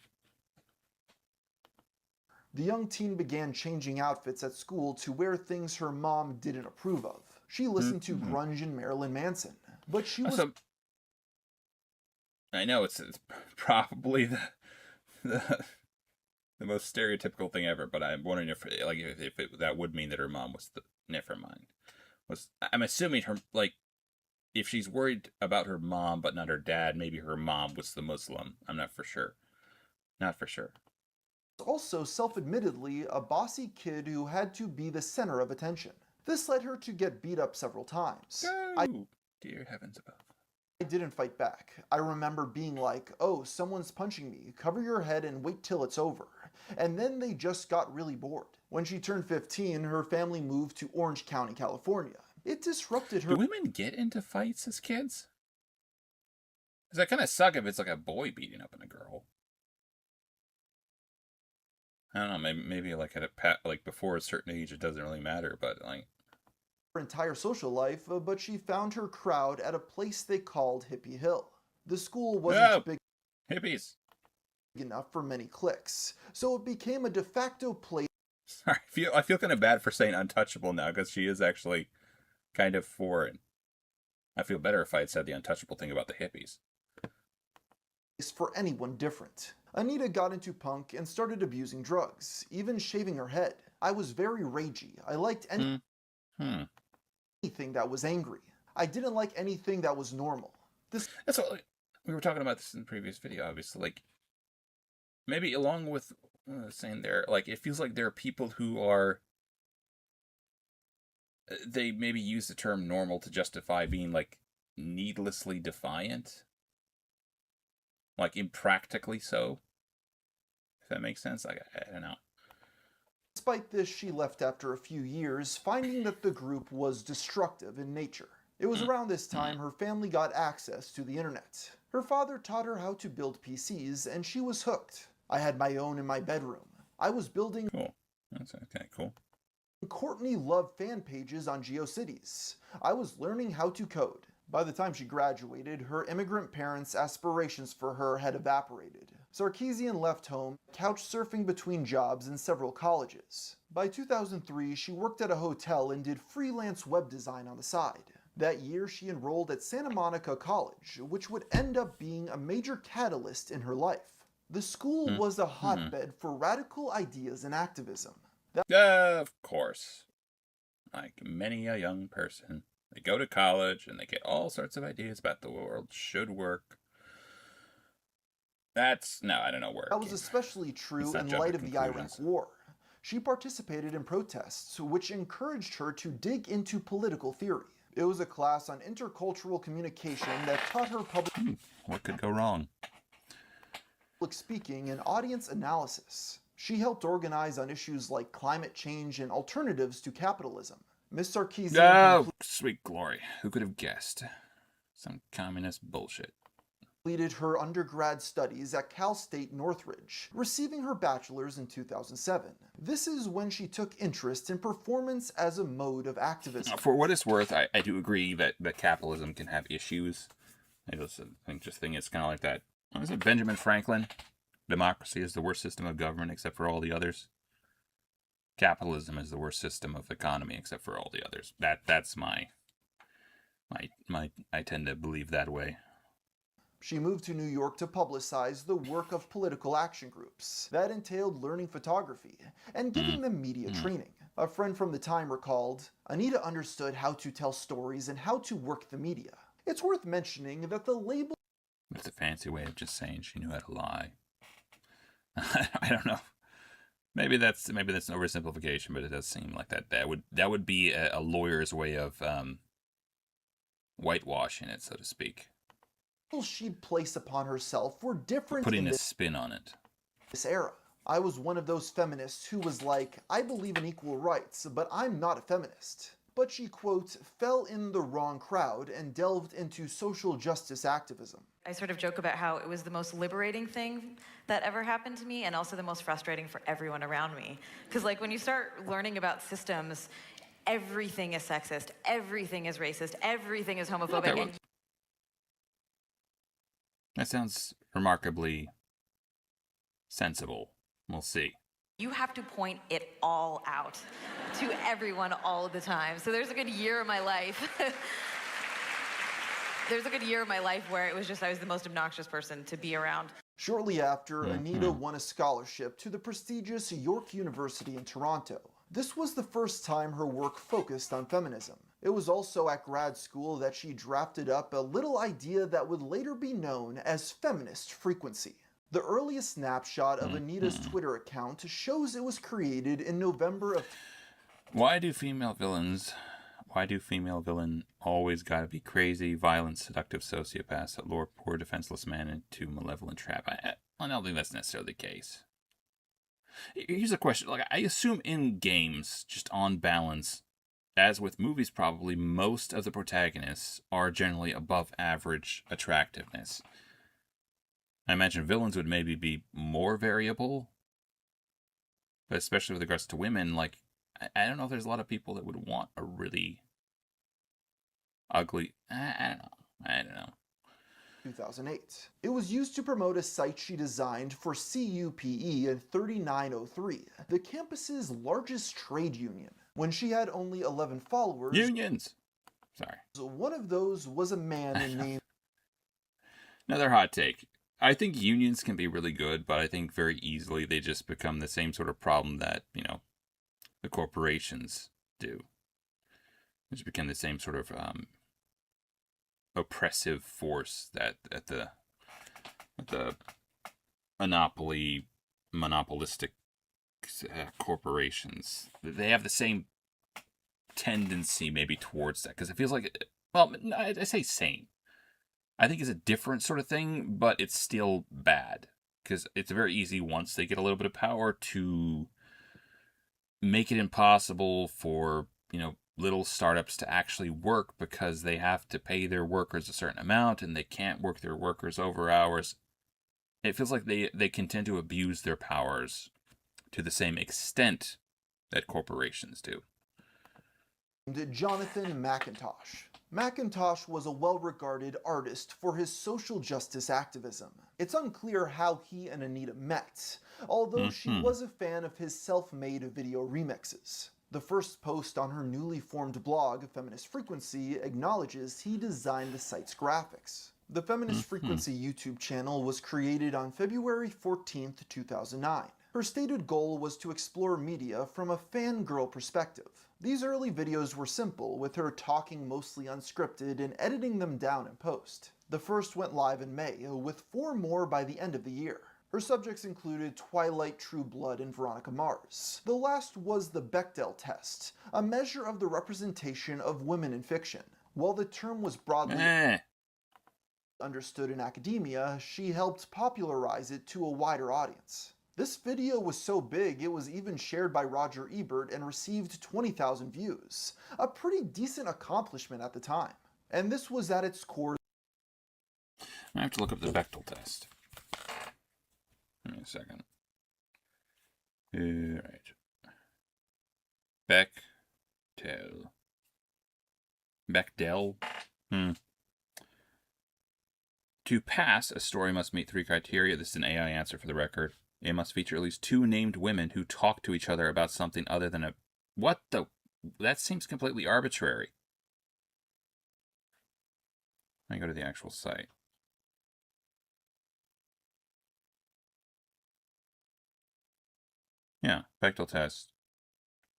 The young teen began changing outfits at school to wear things her mom didn't approve of. She listened to grunge and Marilyn Manson, but she was I know it's probably the most stereotypical thing ever, but I'm wondering if that would mean that her mom was the... Never mind. I'm assuming her, like, if she's worried about her mom but not her dad, maybe her mom was the Muslim. I'm not for sure. Not for sure. also self-admittedly a bossy kid who had to be the center of attention. This led her to get beat up several times. Go! Dear heavens above. I didn't fight back. I remember being like, "Oh, someone's punching me. Cover your head and wait till it's over." And then they just got really bored. When she turned 15, her family moved to Orange County, California. It disrupted her... Do women get into fights as kids? Because that kind of suck if it's like a boy beating up on a girl. I don't know, maybe like at like before a certain age it doesn't really matter, but like... her entire social life, but she found her crowd at a place they called Hippie Hill. The school wasn't big... Hippies! enough for many clicks, so it became a de facto place Sorry, I feel kind of bad for saying untouchable now because she is actually kind of foreign. I feel better if I had said the untouchable thing about the hippies. for anyone different. Anita got into punk and started abusing drugs, even shaving her head. I was very ragey. I liked anything that was angry. I didn't like anything that was normal. That's what, like, we were talking about this in the previous video, obviously. Like, maybe along with saying there, like, it feels like there are people who are, they maybe use the term normal to justify being, like, needlessly defiant. Like, impractically so. If that makes sense. Like, I don't know. Despite this, she left after a few years, finding that the group was destructive in nature. It was around this time her family got access to the internet. Her father taught her how to build PCs, and she was hooked. I had my own in my bedroom. I was building Cool. That's okay, cool. Courtney Love fan pages on GeoCities. I was learning how to code. By the time she graduated, her immigrant parents' aspirations for her had evaporated. Sarkeesian left home, couch surfing between jobs in several colleges. By 2003, she worked at a hotel and did freelance web design on the side. That year, she enrolled at Santa Monica College, which would end up being a major catalyst in her life. The school was a hotbed for radical ideas and activism. Of course. Like many a young person, they go to college and they get all sorts of ideas about the world should work. No, I don't know where. That was especially true in light of the Iraq War. She participated in protests, which encouraged her to dig into political theory. It was a class on intercultural communication that taught her public What could go wrong? speaking and audience analysis. She helped organize on issues like climate change and alternatives to capitalism. Ms. Sarkeesian Oh, sweet glory. Who could have guessed? Some communist bullshit. completed her undergrad studies at Cal State Northridge, receiving her bachelor's in 2007. This is when she took interest in performance as a mode of activism. For what it's worth, I do agree that capitalism can have issues. I just think it's kind of like that. What was it, Benjamin Franklin? Democracy is the worst system of government except for all the others. Capitalism is the worst system of economy except for all the others. That's my I tend to believe that way. She moved to New York to publicize the work of political action groups. That entailed learning photography and giving them media training. A friend from the time recalled, Anita understood how to tell stories and how to work the media. It's worth mentioning that the label It's a fancy way of just saying she knew how to lie. I don't know. Maybe that's an oversimplification, but it does seem like that would be a lawyer's way of whitewashing it, so to speak. she'd place upon herself were different Putting in a spin on it. this era. I was one of those feminists who was like, I believe in equal rights, but I'm not a feminist. But she, quote, fell in the wrong crowd and delved into social justice activism. I sort of joke about how it was the most liberating thing that ever happened to me and also the most frustrating for everyone around me. Because like when you start learning about systems, everything is sexist, everything is racist, everything is homophobic. Okay, well, and that sounds remarkably sensible. We'll see. you have to point it all out to everyone all of the time. So there's a good year of my life. There's a good year of my life where it was just I was the most obnoxious person to be around. Shortly after, Anita won a scholarship to the prestigious York University in Toronto. This was the first time her work focused on feminism. It was also at grad school that she drafted up a little idea that would later be known as feminist frequency. The earliest snapshot of Anita's Twitter account shows it was created in November of Why do female villain always gotta be crazy, violent, seductive sociopaths that lure poor defenseless man into malevolent trap? I don't think that's necessarily the case. Here's a question. Like, I assume in games, just on balance, as with movies probably, most of the protagonists are generally above average attractiveness. I imagine villains would maybe be more variable, but especially with regards to women, like, I don't know if there's a lot of people that would want a really ugly. I don't know. 2008. It was used to promote a site she designed for CUPE in 3903, the campus's largest trade union. When she had only 11 followers, Unions. Sorry. one of those was a man named Another hot take. I think unions can be really good, but I think very easily they just become the same sort of problem that, the corporations do. They just become the same sort of oppressive force that at the monopolistic corporations. They have the same tendency maybe towards that, because it feels like, well, I say same. I think it's a different sort of thing, but it's still bad, because it's very easy once they get a little bit of power to make it impossible for, little startups to actually work, because they have to pay their workers a certain amount and they can't work their workers over hours. It feels like they can tend to abuse their powers to the same extent that corporations do. Jonathan McIntosh. McIntosh was a well-regarded artist for his social justice activism. It's unclear how he and Anita met, although she was a fan of his self-made video remixes. The first post on her newly formed blog, Feminist Frequency, acknowledges he designed the site's graphics. The Feminist Frequency YouTube channel was created on February 14th, 2009. Her stated goal was to explore media from a fangirl perspective. These early videos were simple, with her talking mostly unscripted and editing them down in post. The first went live in May, with 4 more by the end of the year. Her subjects included Twilight, True Blood, and Veronica Mars. The last was the Bechdel test, a measure of the representation of women in fiction. While the term was broadly understood in academia, she helped popularize it to a wider audience. This video was so big it was even shared by Roger Ebert and received 20,000 views, a pretty decent accomplishment at the time. And this was at its core. I have to look up the Bechdel test. Give me a second. Right. Bechdel. To pass, a story must meet 3 criteria. This is an AI answer for the record. It must feature at least 2 named women who talk to each other about something other than a... What the... That seems completely arbitrary. Let me go to the actual site. Yeah, Bechdel test.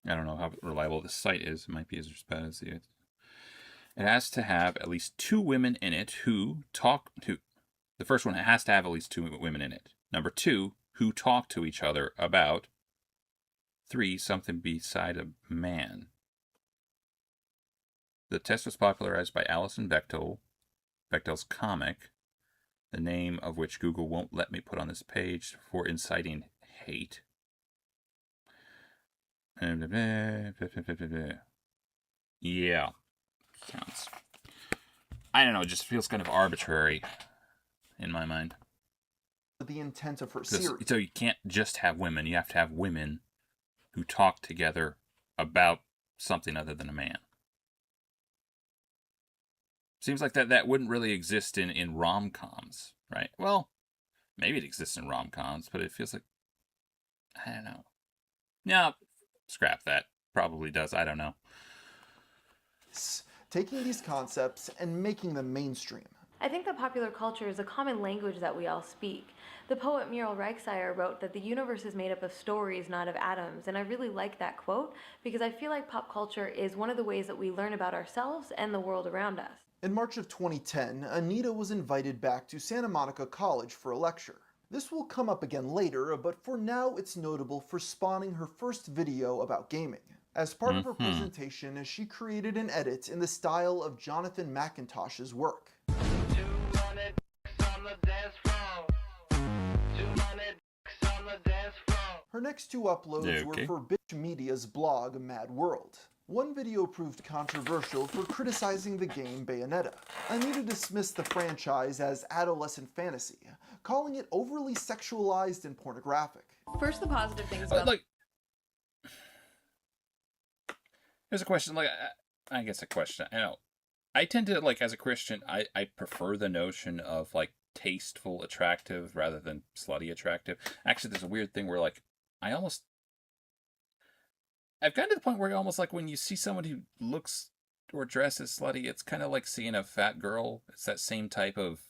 I don't know how reliable this site is. It might be as bad as the... It has to have at least 2 women in it who talk to... The first one, it has to have at least 2 women in it. Number 2, who talk to each other about. 3, something beside a man. The test was popularized by Alison Bechdel, Bechdel's comic, the name of which Google won't let me put on this page for inciting hate. Yeah. Sounds... I don't know, it just feels kind of arbitrary in my mind. The intent of her series. So you can't just have women, you have to have women who talk together about something other than a man. Seems like that wouldn't really exist in rom-coms, right? Well, maybe it exists in rom-coms, but it feels like... I don't know. No, scrap that. Probably does, I don't know. Taking these concepts and making them mainstream. I think that popular culture is a common language that we all speak. The poet Muriel Reichsire wrote that the universe is made up of stories, not of atoms, and I really like that quote because I feel like pop culture is one of the ways that we learn about ourselves and the world around us. In March of 2010, Anita was invited back to Santa Monica College for a lecture. This will come up again later, but for now it's notable for spawning her first video about gaming. As part of her presentation, she created an edit in the style of Jonathan McIntosh's work. Her next 2 uploads were for Bitch Media's blog Mad World. One video proved controversial for criticizing the game Bayonetta. Anita dismissed the franchise as adolescent fantasy, calling it overly sexualized and pornographic. First, the positive things about... Here's a question, I guess a question. I know. I tend to, like, as a Christian, I prefer the notion of, like, tasteful attractive rather than slutty attractive. Actually, there's a weird thing where, like, I almost I've gotten to the point where almost like when you see someone who looks or dresses slutty, it's kind of like seeing a fat girl. It's that same type of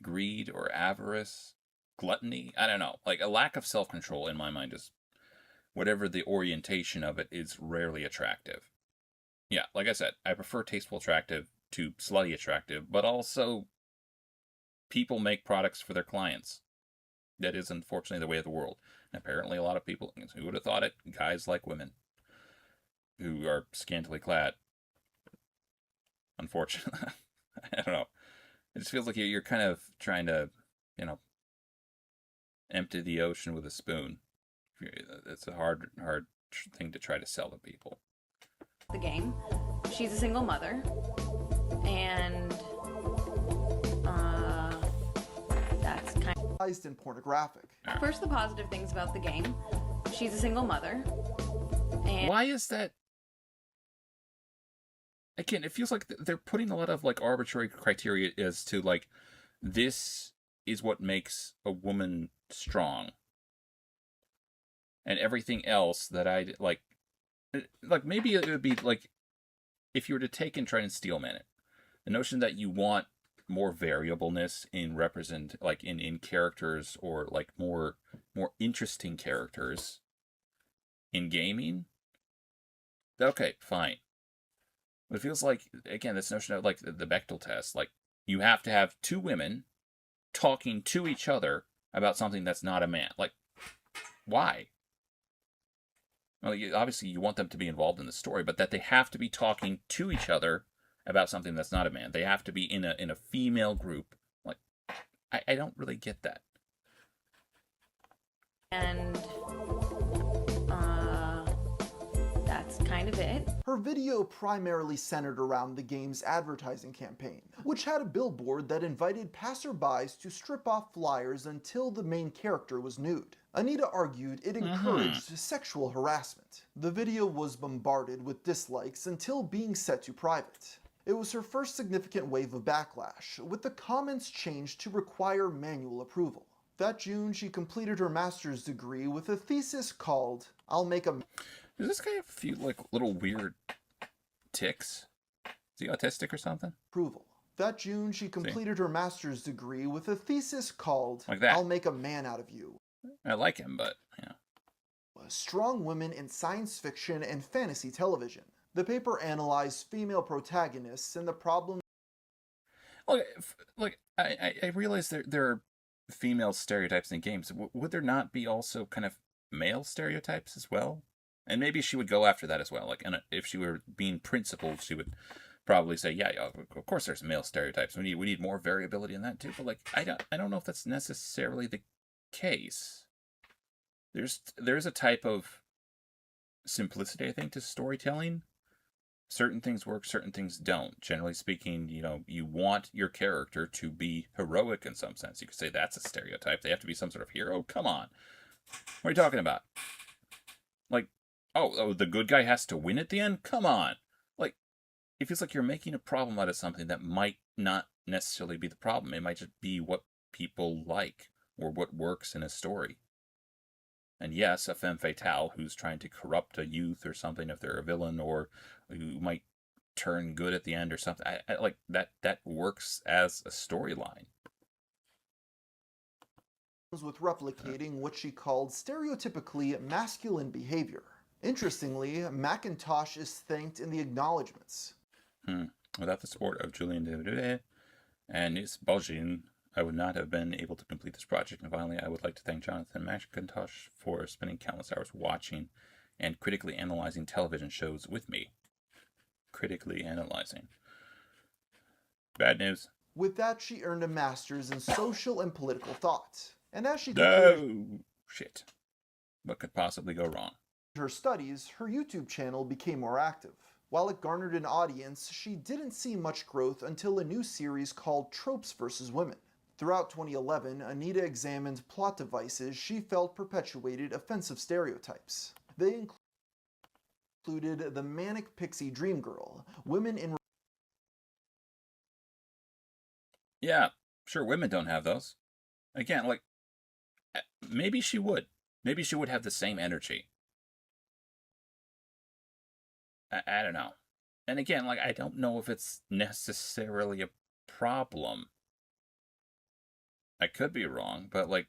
greed or avarice, gluttony. I don't know. Like a lack of self-control in my mind is whatever the orientation of it is rarely attractive. Yeah, like I said, I prefer tasteful attractive to slutty attractive, but also people make products for their clients. That is unfortunately the way of the world. And apparently a lot of people, who would have thought it, guys like women who are scantily clad. Unfortunately. I don't know. It just feels like you're kind of trying to, empty the ocean with a spoon. It's a hard thing to try to sell to people. The game. She's a single mother, and that's kind of And pornographic. first the positive things about the game. She's a single mother, and Why is that? Again, it feels like they're putting a lot of like arbitrary criteria as to like, this is what makes a woman strong, and everything else that I like maybe it would be like if you were to take and try and steelman it, the notion that you want more variableness in in characters, or like more interesting characters in gaming. Okay, fine. But it feels like, again, this notion of like the Bechdel test, like you have to have two women talking to each other about something that's not a man. Like, why? Well, obviously you want them to be involved in the story, but that they have to be talking to each other about something that's not a man. They have to be in a female group. Like, I don't really get that. that's kind of it. Her video primarily centered around the game's advertising campaign, which had a billboard that invited passerbys to strip off flyers until the main character was nude. Anita argued it encouraged sexual harassment. The video was bombarded with dislikes until being set to private. It was her first significant wave of backlash, with the comments changed to require manual approval. That June, she completed her master's degree with a thesis called "I'll Make a..." Does this guy have a few like little weird tics? Is he autistic or something? Approval. That June, she completed her master's degree with a thesis called Like that. "I'll Make a Man Out of You." I like him, but Strong women in science fiction and fantasy television. The paper analyzed female protagonists and the problem. Look, I realize there are female stereotypes in games. Would there not be also kind of male stereotypes as well? And maybe she would go after that as well. Like, and if she were being principled, she would probably say, yeah, of course there's male stereotypes. We need more variability in that too. But like, I don't know if that's necessarily the case. There's a type of simplicity, I think, to storytelling. Certain things work, certain things don't. Generally speaking, you want your character to be heroic in some sense. You could say that's a stereotype. They have to be some sort of hero. Come on. What are you talking about? Like, oh, the good guy has to win at the end? Come on. Like, it feels like you're making a problem out of something that might not necessarily be the problem. It might just be what people like or what works in a story. And yes, a femme fatale who's trying to corrupt a youth or something, if they're a villain, or who might turn good at the end or something. I like that works as a storyline. With replicating what she called stereotypically masculine behavior. Interestingly, Macintosh is thanked in the acknowledgments. Without the support of Julien Devedeux and Nis Bogin, I would not have been able to complete this project. And finally, I would like to thank Jonathan Macintosh for spending countless hours watching and critically analyzing television shows with me. Critically analyzing. Bad news. With that, she earned a master's in social and political thought. And as she shit. What could possibly go wrong? Her studies, her YouTube channel became more active. While it garnered an audience, she didn't see much growth until a new series called Tropes vs. Women. Throughout 2011, Anita examined plot devices she felt perpetuated offensive stereotypes. They include included the Manic Pixie Dream Girl, women in Yeah, sure, women don't have those. Again, like, maybe she would. Maybe she would have the same energy. I don't know. And again, like, I don't know if it's necessarily a problem. I could be wrong, but, like...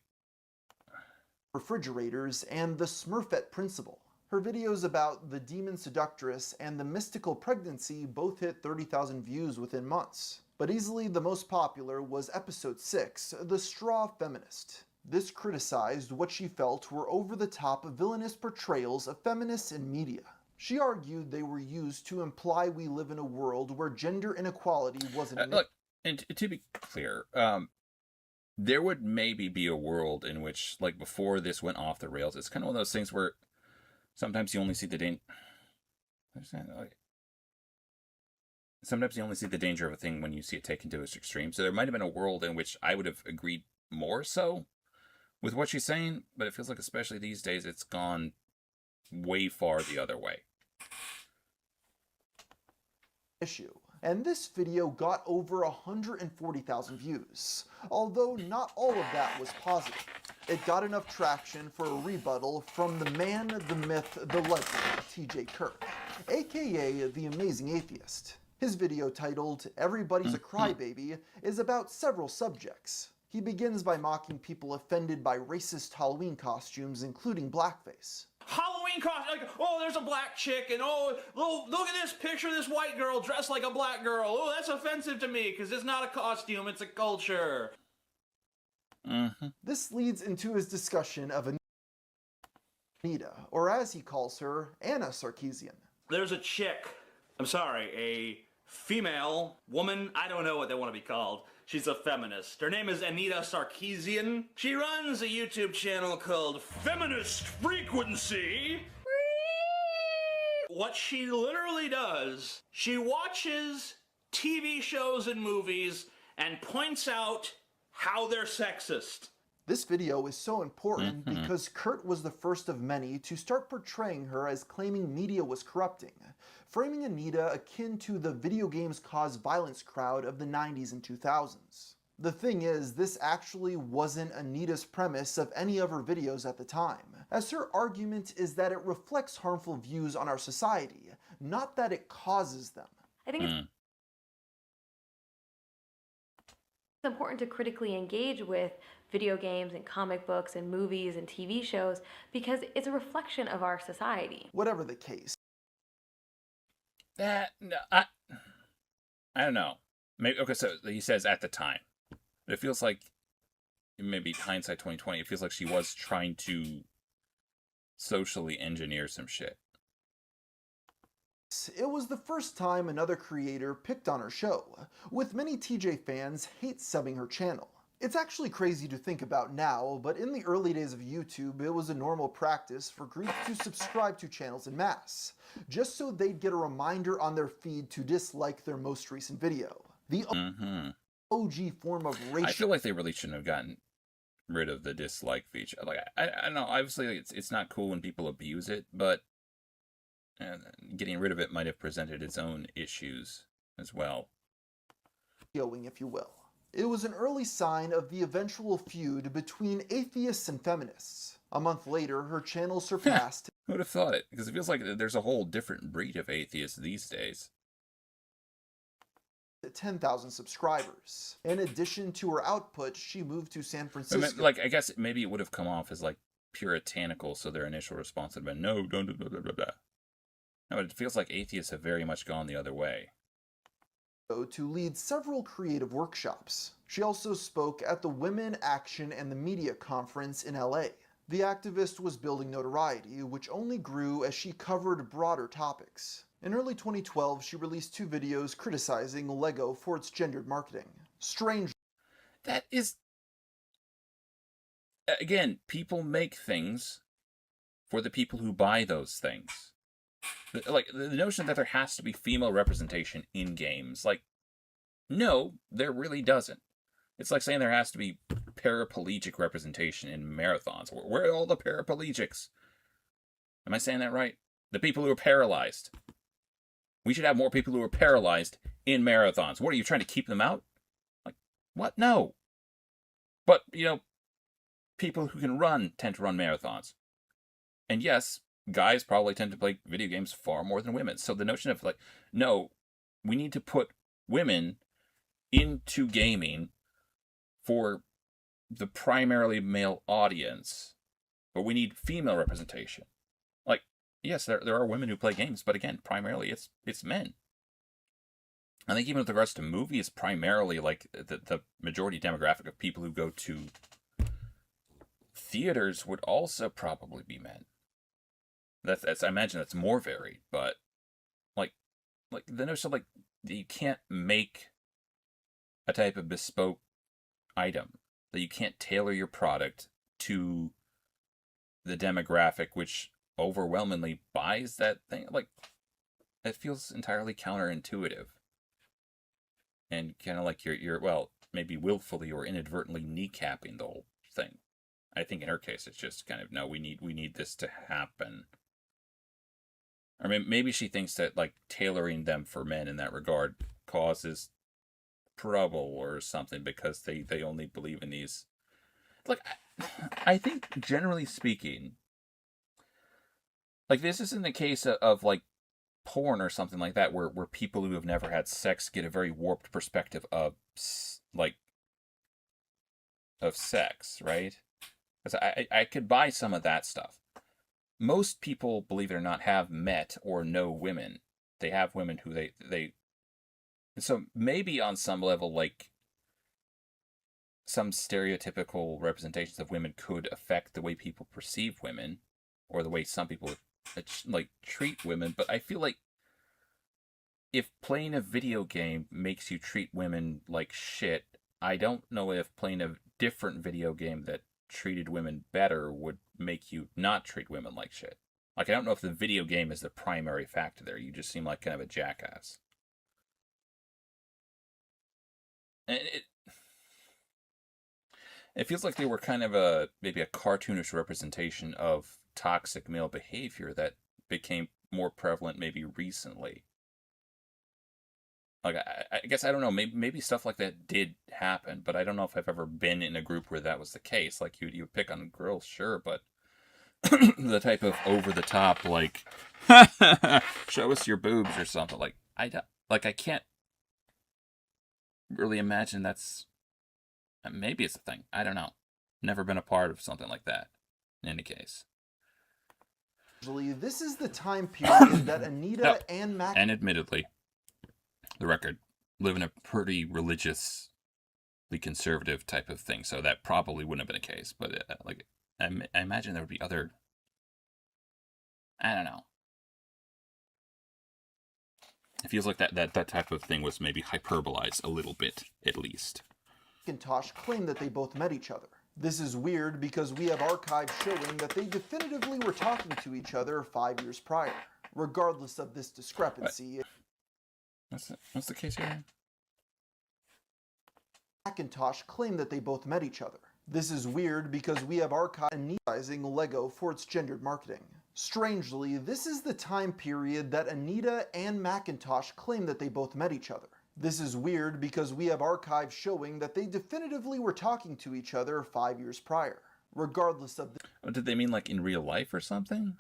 refrigerators and the Smurfette Principle. Her videos about the demon seductress and the mystical pregnancy both hit 30,000 views within months. But easily the most popular was episode 6, The Straw Feminist. This criticized what she felt were over-the-top villainous portrayals of feminists in media. She argued they were used to imply we live in a world where gender inequality wasn't an look, and to be clear, there would maybe be a world in which, like, before this went off the rails, it's kind of one of those things where sometimes you only see the sometimes you only see the danger of a thing when you see it taken to its extreme. So there might have been a world in which I would have agreed more so with what she's saying, but it feels like especially these days it's gone way far the other way. issue. And this video got over 140,000 views, although not all of that was positive. It got enough traction for a rebuttal from the man, the myth, the legend, TJ Kirk, aka The Amazing Atheist. His video titled, Everybody's a Crybaby, is about several subjects. He begins by mocking people offended by racist Halloween costumes, including blackface. Halloween costume, like, oh, there's a black chick, and oh, look at this picture of this white girl dressed like a black girl. Oh, that's offensive to me, because it's not a costume, it's a culture. This leads into his discussion of Anita, or as he calls her, Anna Sarkeesian. There's a chick, a female woman, I don't know what they want to be called. She's a feminist. Her name is Anita Sarkeesian. She runs a YouTube channel called Feminist Frequency. What she literally does, she watches TV shows and movies and points out how they're sexist. This video is so important because Kurt was the first of many to start portraying her as claiming media was corrupting, framing Anita akin to the video games cause violence crowd of the 90s and 2000s. The thing is, this actually wasn't Anita's premise of any of her videos at the time, as her argument is that it reflects harmful views on our society, not that it causes them. I think it's important to critically engage with video games and comic books and movies and TV shows because it's a reflection of our society. Whatever the case. I don't know. Maybe, okay, so he says at the time. But it feels like, maybe hindsight 2020, it feels like she was trying to socially engineer some shit. It was the first time another creator picked on her show, with many TJ fans hate subbing her channel. It's actually crazy to think about now, but in the early days of YouTube, it was a normal practice for groups to subscribe to channels en masse, just so they'd get a reminder on their feed to dislike their most recent video. The OG form of racial... I feel like they really shouldn't have gotten rid of the dislike feature. Like, I don't know, obviously it's not cool when people abuse it, but getting rid of it might have presented its own issues as well. If you will. It was an early sign of the eventual feud between atheists and feminists. A month later, her channel surpassed... Who would have thought it? Because it feels like there's a whole different breed of atheists these days. 10,000 subscribers. In addition to her output, she moved to San Francisco. Like, I guess maybe it would have come off as, like, puritanical, so their initial response would have been, no, don't do blah, blah, blah, blah. No, it feels like atheists have very much gone the other way. To lead several creative workshops. She also spoke at the Women, Action, and the Media Conference in LA. The activist was building notoriety, which only grew as she covered broader topics. In early 2012, she released 2 videos criticizing LEGO for its gendered marketing. Strange. That is... Again, people make things for the people who buy those things. Like, the notion that there has to be female representation in games, like, no, there really doesn't. It's like saying there has to be paraplegic representation in marathons. Where are all the paraplegics? Am I saying that right? The people who are paralyzed. We should have more people who are paralyzed in marathons. What, are you trying to keep them out? Like, what? No. But, people who can run tend to run marathons. And yes, guys probably tend to play video games far more than women. So the notion of, like, no, we need to put women into gaming for the primarily male audience, but we need female representation. Like, yes, there are women who play games, but again, primarily it's men. I think even with regards to movies, primarily like the majority demographic of people who go to theaters would also probably be men. That's I imagine that's more varied, but like the notion of like you can't make a type of bespoke item, that you can't tailor your product to the demographic which overwhelmingly buys that thing. Like, it feels entirely counterintuitive. And kind of like you're well, maybe willfully or inadvertently kneecapping the whole thing. I think in her case it's just kind of, no, we need this to happen. Or maybe she thinks that like tailoring them for men in that regard causes trouble or something because they only believe in these. Like, I think generally speaking, like this isn't the case of like porn or something like that where people who have never had sex get a very warped perspective of sex, right? Because I could buy some of that stuff. Most people, believe it or not, have met or know women. They have women who they so maybe on some level, like, some stereotypical representations of women could affect the way people perceive women, or the way some people like treat women. But I feel like if playing a video game makes you treat women like shit, I don't know if playing a different video game that treated women better would make you not treat women like shit. Like, I don't know if the video game is the primary factor there. You just seem like kind of a jackass. And it feels like they were kind of maybe a cartoonish representation of toxic male behavior that became more prevalent maybe recently. Like, I guess, I don't know, maybe stuff like that did happen, but I don't know if I've ever been in a group where that was the case. Like, you pick on girls, sure, but the type of over-the-top, like, show us your boobs or something, like, I can't really imagine that's... Maybe it's a thing. I don't know. Never been a part of something like that, in any case. This is the time period that Anita and Mac... And admittedly, the record, live in a pretty religiously conservative type of thing, so that probably wouldn't have been a case. But like, I imagine there would be other. I don't know. It feels like that type of thing was maybe hyperbolized a little bit, at least. Macintosh claim that they both met each other. This is weird because we have archives showing that they definitively were talking to each other 5 years prior. Regardless of this discrepancy... What's the case here? Macintosh claim that they both met each other. This is weird because we have archived anitizing Lego for its gendered marketing. Strangely, this is the time period that Anita and Macintosh claim that they both met each other. This is weird because we have archives showing that they definitively were talking to each other 5 years prior. Regardless of did they mean like in real life or something?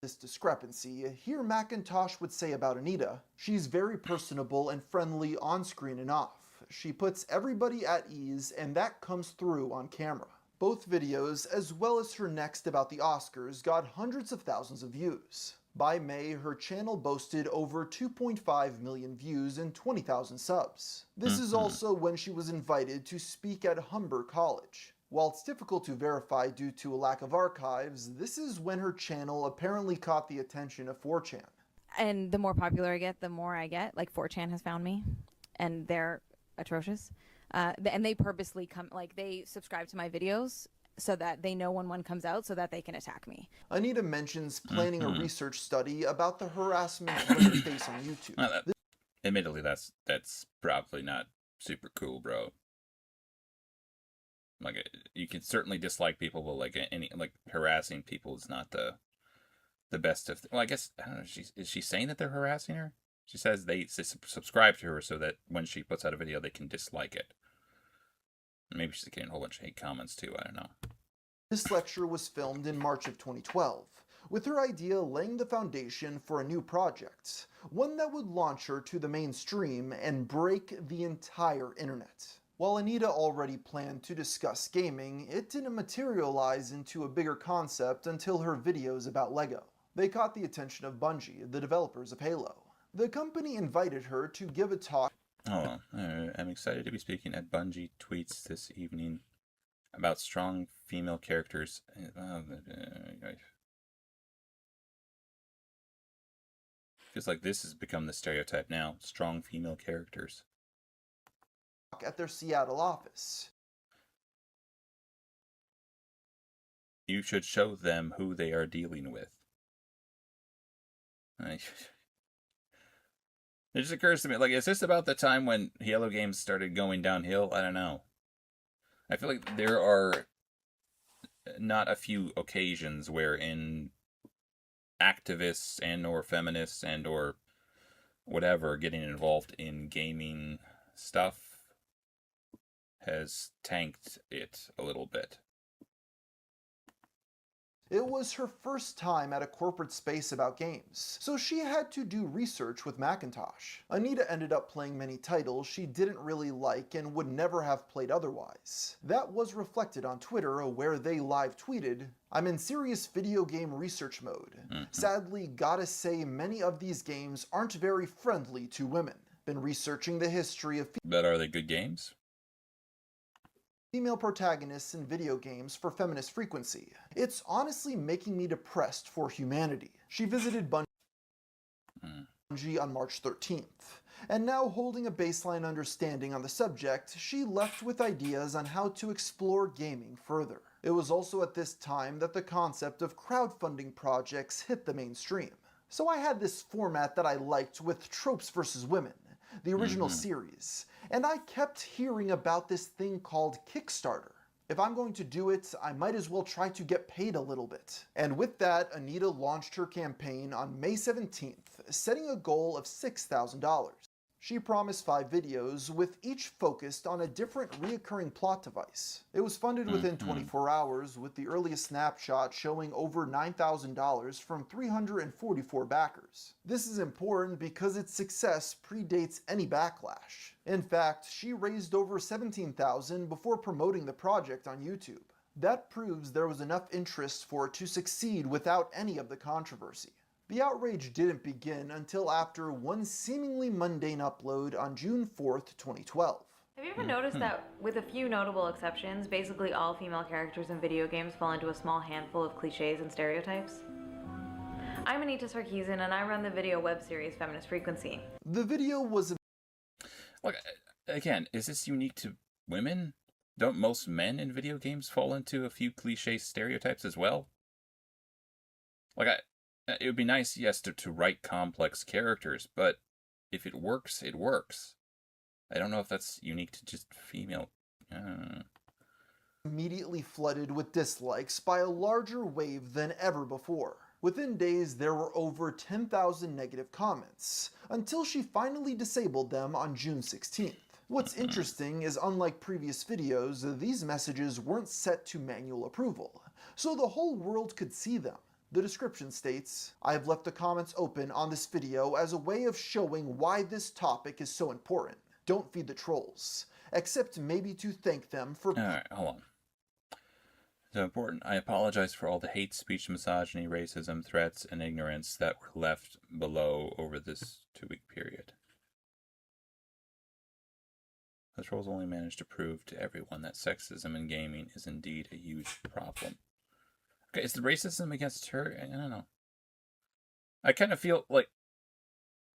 This discrepancy, here Macintosh would say about Anita, she's very personable and friendly on screen and off. She puts everybody at ease, and that comes through on camera. Both videos, as well as her next about the Oscars, got hundreds of thousands of views. By May, her channel boasted over 2.5 million views and 20,000 subs. This is also when she was invited to speak at Humber College. While it's difficult to verify due to a lack of archives, this is when her channel apparently caught the attention of 4chan. And the more popular I get, the more I get. Like 4chan has found me, and they're atrocious. And they purposely they subscribe to my videos so that they know when one comes out so that they can attack me. Anita mentions planning a research study about the harassment women face on YouTube. Admittedly, that's probably not super cool, bro. Like, you can certainly dislike people, but like harassing people is not the the best of. Well, I guess I don't know. Is she saying that they're harassing her? She says they subscribe to her so that when she puts out a video, they can dislike it. Maybe she's getting a whole bunch of hate comments too. I don't know. This lecture was filmed in March of 2012, with her idea laying the foundation for a new project, one that would launch her to the mainstream and break the entire internet. While Anita already planned to discuss gaming, it didn't materialize into a bigger concept until her videos about LEGO. They caught the attention of Bungie, the developers of Halo. The company invited her to give a talk. Oh, I'm excited to be speaking at Bungie Tweets this evening about strong female characters. Feels like this has become the stereotype now. Strong female characters. At their Seattle office. You should show them who they are dealing with. It just occurs to me, like, is this about the time when Halo games started going downhill? I don't know. I feel like there are not a few occasions wherein activists and or feminists and or whatever getting involved in gaming stuff has tanked it a little bit. It was her first time at a corporate space about games, so she had to do research with Macintosh. Anita ended up playing many titles she didn't really like and would never have played otherwise. That was reflected on Twitter, where they live tweeted, "I'm in serious video game research mode. Sadly, gotta say many of these games aren't very friendly to women. Been researching the history of But are they good games? female protagonists in video games for feminist frequency. It's honestly making me depressed for humanity." She visited Bungie on March 13th, and now holding a baseline understanding on the subject, she left with ideas on how to explore gaming further. It was also at this time that the concept of crowdfunding projects hit the mainstream. So I had this format that I liked with Tropes vs. Women, the original series, and I kept hearing about this thing called Kickstarter. If I'm going to do it, I might as well try to get paid a little bit. And with that, Anita launched her campaign on May 17th, setting a goal of $6,000. She promised 5 videos, with each focused on a different reoccurring plot device. It was funded within 24 hours, with the earliest snapshot showing over $9,000 from 344 backers. This is important because its success predates any backlash. In fact, she raised over $17,000 before promoting the project on YouTube. That proves there was enough interest for it to succeed without any of the controversy. The outrage didn't begin until after one seemingly mundane upload on June 4th, 2012. Have you ever noticed that, with a few notable exceptions, basically all female characters in video games fall into a small handful of cliches and stereotypes? I'm Anita Sarkeesian, and I run the video web series Feminist Frequency. The video was... Look, again, is this unique to women? Don't most men in video games fall into a few cliche stereotypes as well? Like, it would be nice, yes, to write complex characters, but if it works, it works. I don't know if that's unique to just female. Immediately flooded with dislikes by a larger wave than ever before. Within days, there were over 10,000 negative comments, until she finally disabled them on June 16th. What's interesting is, unlike previous videos, these messages weren't set to manual approval, so the whole world could see them. The description states, "I have left the comments open on this video as a way of showing why this topic is so important. Don't feed the trolls, except maybe to thank them for..." Alright, hold on. So important. I apologize for all the hate speech, misogyny, racism, threats, and ignorance that were left below over this 2-week period. The trolls only managed to prove to everyone that sexism in gaming is indeed a huge problem. Okay, is the racism against her? I don't know. I kind of feel like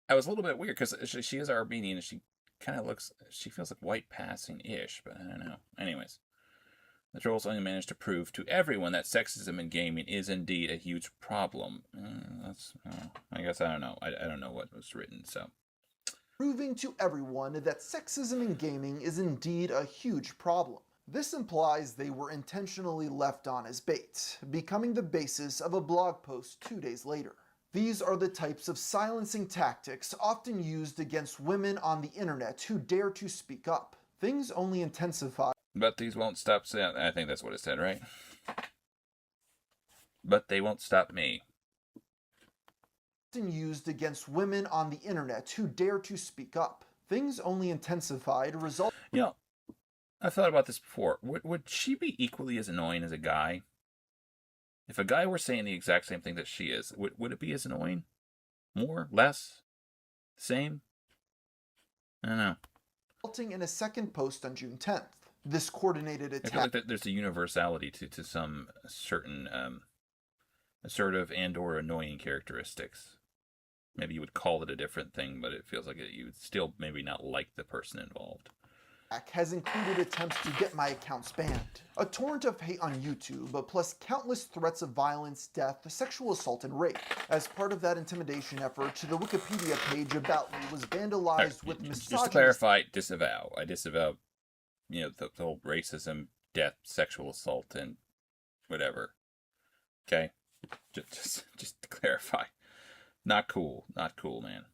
I was a little bit weird because she is Armenian and she kind of looks, she feels like white passing-ish, but I don't know. Anyways, the trolls only managed to prove to everyone that sexism in gaming is indeed a huge problem. I guess I don't know. I don't know what was written, so. Proving to everyone that sexism in gaming is indeed a huge problem. This implies they were intentionally left on as bait, becoming the basis of a blog post 2 days later. These are the types of silencing tactics often used against women on the internet who dare to speak up. Things only intensify. But these won't stop saying. I think that's what it said, right? But they won't stop me. Used against women on the internet who dare to speak up. Things only intensified, result. You know, I've thought about this before. Would she be equally as annoying as a guy? If a guy were saying the exact same thing that she is, would it be as annoying? More? Less? Same? I don't know. Resulting in a second post on June 10th. This coordinated I attack. feel like there's a universality to some certain assertive and or annoying characteristics. Maybe you would call it a different thing, but it feels like you would still maybe not like the person involved. Has included attempts to get my accounts banned. A torrent of hate on YouTube, plus countless threats of violence, death, sexual assault, and rape. As part of that intimidation effort, the Wikipedia page about me was vandalized with Just misogyny. to clarify, disavow. I disavow, the whole racism, death, sexual assault, and whatever. Okay? Just to clarify. Not cool, man.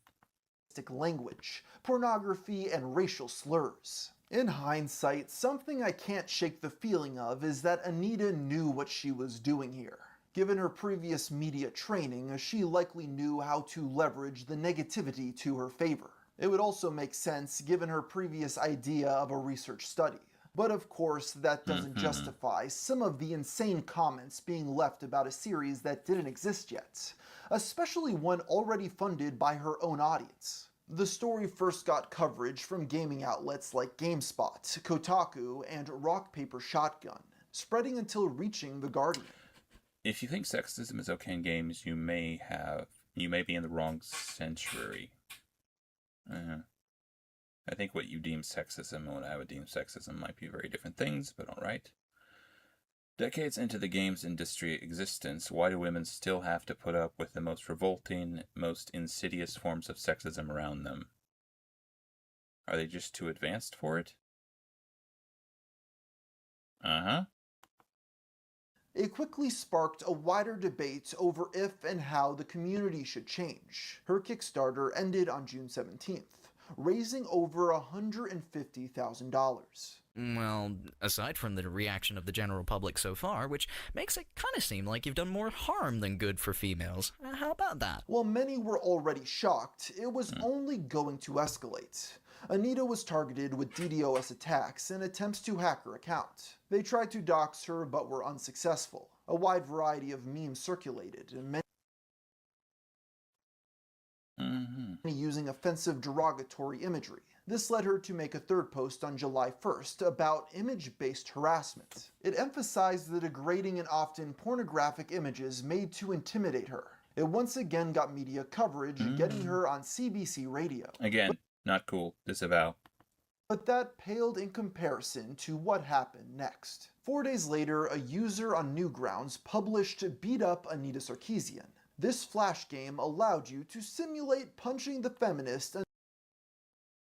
Language, pornography, and racial slurs. In hindsight, something I can't shake the feeling of is that Anita knew what she was doing here. Given her previous media training, she likely knew how to leverage the negativity to her favor. It would also make sense given her previous idea of a research study. But of course, that doesn't justify some of the insane comments being left about a series that didn't exist yet, especially one already funded by her own audience. The story first got coverage from gaming outlets like GameSpot, Kotaku, and Rock Paper Shotgun, spreading until reaching The Guardian. If you think sexism is okay in games, you may be in the wrong century. I think what you deem sexism and what I would deem sexism might be very different things, but alright. Decades into the games industry existence, why do women still have to put up with the most revolting, most insidious forms of sexism around them? Are they just too advanced for it? It quickly sparked a wider debate over if and how the community should change. Her Kickstarter ended on June 17th, raising over $150,000. Well, aside from the reaction of the general public so far, which makes it kind of seem like you've done more harm than good for females. How about that? While many were already shocked, it was only going to escalate. Anita was targeted with DDoS attacks and attempts to hack her account. They tried to dox her but were unsuccessful. A wide variety of memes circulated, and many using offensive derogatory imagery. This led her to make a third post on July 1st about image-based harassment. It emphasized the degrading and often pornographic images made to intimidate her. It once again got media coverage, getting her on CBC radio. Again, not cool. Disavow. But that paled in comparison to what happened next. 4 days later, a user on Newgrounds published Beat Up Anita Sarkeesian. This flash game allowed you to simulate punching the feminist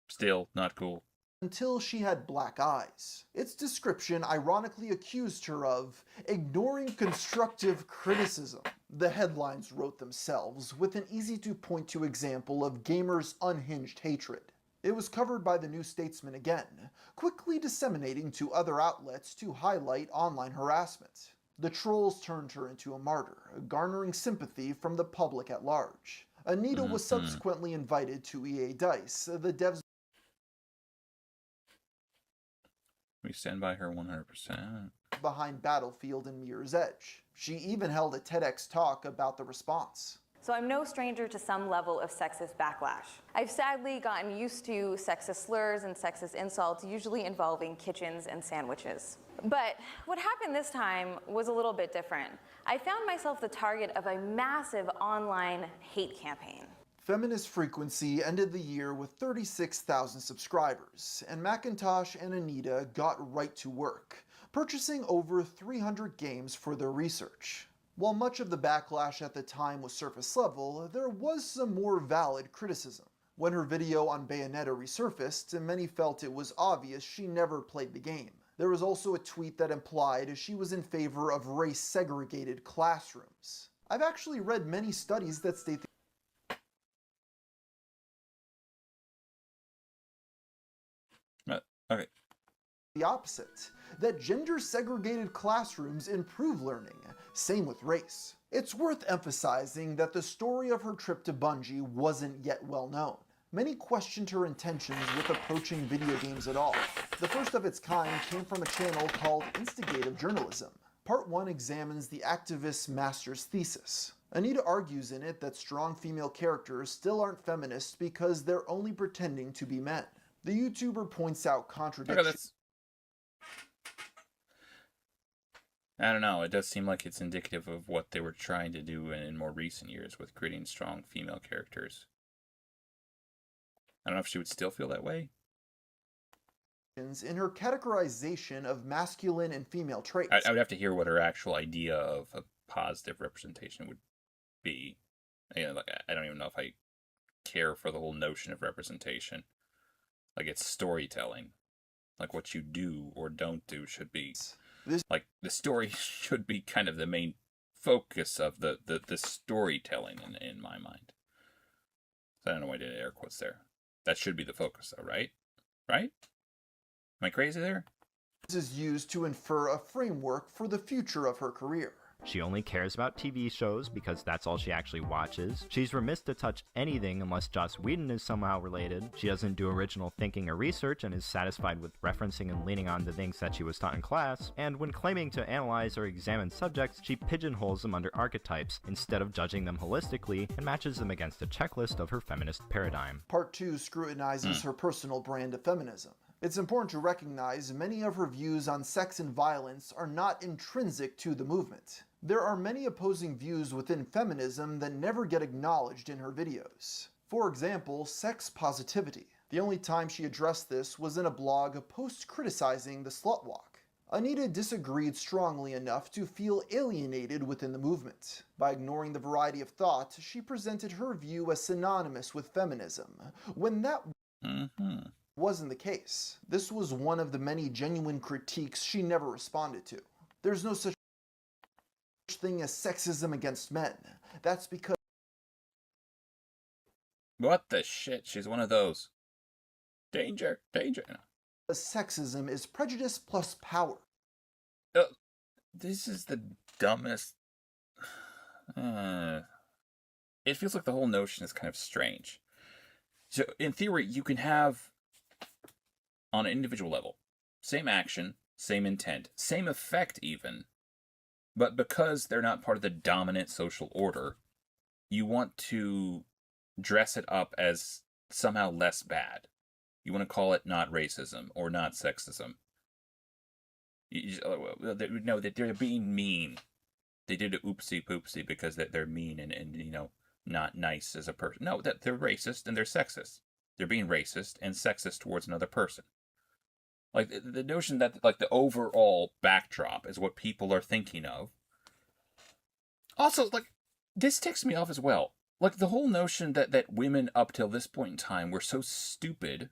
Still not cool. Until she had black eyes. Its description ironically accused her of ignoring constructive criticism. The headlines wrote themselves with an easy-to-point-to example of gamers' unhinged hatred. It was covered by the New Statesman again, quickly disseminating to other outlets to highlight online harassment. The trolls turned her into a martyr, garnering sympathy from the public at large. Anita was subsequently invited to EA Dice, the devs. We stand by her 100%. Behind Battlefield and Mirror's Edge. She even held a TEDx talk about the response. So I'm no stranger to some level of sexist backlash. I've sadly gotten used to sexist slurs and sexist insults, usually involving kitchens and sandwiches. But what happened this time was a little bit different. I found myself the target of a massive online hate campaign. Feminist Frequency ended the year with 36,000 subscribers, and Macintosh and Anita got right to work, purchasing over 300 games for their research. While much of the backlash at the time was surface level, there was some more valid criticism. When her video on Bayonetta resurfaced, many felt it was obvious she never played the game. There was also a tweet that implied she was in favor of race-segregated classrooms. I've actually read many studies that state Okay. the opposite, that gender-segregated classrooms improve learning, same with race. It's worth emphasizing that the story of her trip to Bungie wasn't yet well known. Many questioned her intentions with approaching video games at all. The first of its kind came from a channel called Instigative Journalism. Part 1 examines the activist's master's thesis. Anita argues in it that strong female characters still aren't feminists because they're only pretending to be men. The YouTuber points out contradictions. I don't know, it does seem like it's indicative of what they were trying to do in more recent years with creating strong female characters. I don't know if she would still feel that way. In her categorization of masculine and female traits. I would have to hear what her actual idea of a positive representation would be. You know, like, I don't even know if I care for the whole notion of representation. Like, it's storytelling. Like, what you do or don't do should be... Like, the story should be kind of the main focus of the storytelling in my mind. So I don't know why I did air quotes there. That should be the focus, though, right? Right? Am I crazy there? This is used to infer a framework for the future of her career. She only cares about TV shows because that's all she actually watches. She's remiss to touch anything unless Joss Whedon is somehow related. She doesn't do original thinking or research and is satisfied with referencing and leaning on the things that she was taught in class. And when claiming to analyze or examine subjects, she pigeonholes them under archetypes instead of judging them holistically and matches them against a checklist of her feminist paradigm. Part 2 scrutinizes her personal brand of feminism. It's important to recognize many of her views on sex and violence are not intrinsic to the movement. There are many opposing views within feminism that never get acknowledged in her videos. For example, sex positivity. The only time she addressed this was in a blog post criticizing the slut walk. Anita disagreed strongly enough to feel alienated within the movement. By ignoring the variety of thought, she presented her view as synonymous with feminism, when that wasn't the case. This was one of the many genuine critiques she never responded to. There's no such thing as sexism against men. That's because... What the shit? She's one of those. Danger, danger. Sexism is prejudice plus power. This is the dumbest... It feels like the whole notion is kind of strange. So, in theory, you can have, on an individual level, same action, same intent, same effect even, but because they're not part of the dominant social order, you want to dress it up as somehow less bad. You want to call it not racism or not sexism. No, they're being mean. They did a oopsie poopsie because they're mean and you know, not nice as a person. No, that they're racist and they're sexist. They're being racist and sexist towards another person. Like, the notion that, like, the overall backdrop is what people are thinking of. Also, like, this ticks me off as well. Like, the whole notion that women up till this point in time were so stupid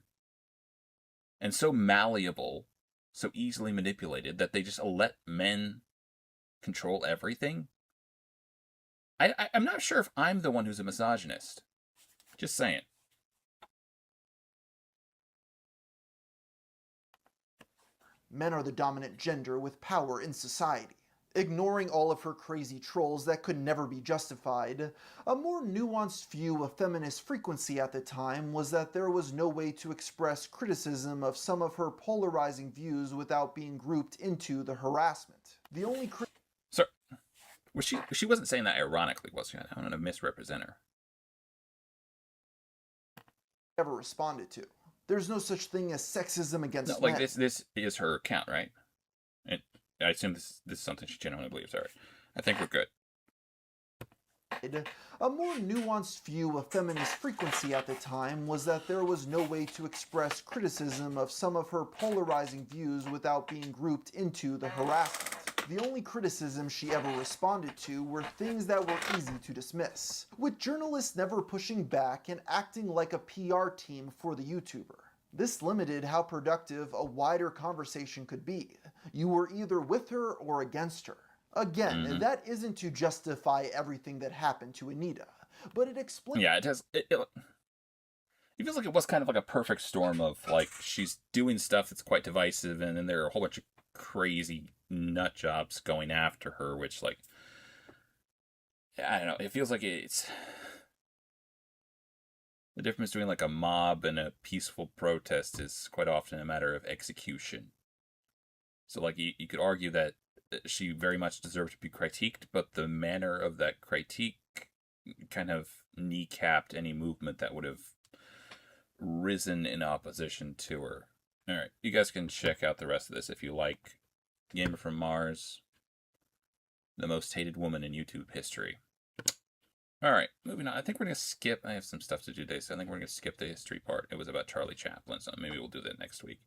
and so malleable, so easily manipulated, that they just let men control everything. I'm not sure if I'm the one who's a misogynist. Just saying. Men are the dominant gender with power in society. Ignoring all of her crazy trolls that could never be justified, a more nuanced view of feminist frequency at the time was that there was no way to express criticism of some of her polarizing views without being grouped into the harassment. The only So, she wasn't saying that ironically, was she? I don't want to misrepresent her. Ever responded to. There's no such thing as sexism against No, like men. this is her account, right? And I assume this is something she genuinely believes. All right, I think we're good. A more nuanced view of feminist frequency at the time was that there was no way to express criticism of some of her polarizing views without being grouped into the harassment. The only criticism she ever responded to were things that were easy to dismiss, with journalists never pushing back and acting like a PR team for the YouTuber. This limited how productive a wider conversation could be. You were either with her or against her. Again, that isn't to justify everything that happened to Anita, but it explains... Yeah, it has... It feels like it was kind of like a perfect storm of, like, she's doing stuff that's quite divisive, and then there are a whole bunch of crazy nut jobs going after her, which, like... I don't know, it feels like it's... The difference between, like, a mob and a peaceful protest is quite often a matter of execution. So, like, you could argue that she very much deserved to be critiqued, but the manner of that critique kind of kneecapped any movement that would have risen in opposition to her. Alright, you guys can check out the rest of this if you like. Gamer from Mars, the most hated woman in YouTube history. Alright, moving on. I think we're going to skip... I have some stuff to do today, so I think we're going to skip the history part. It was about Charlie Chaplin, so maybe we'll do that next week.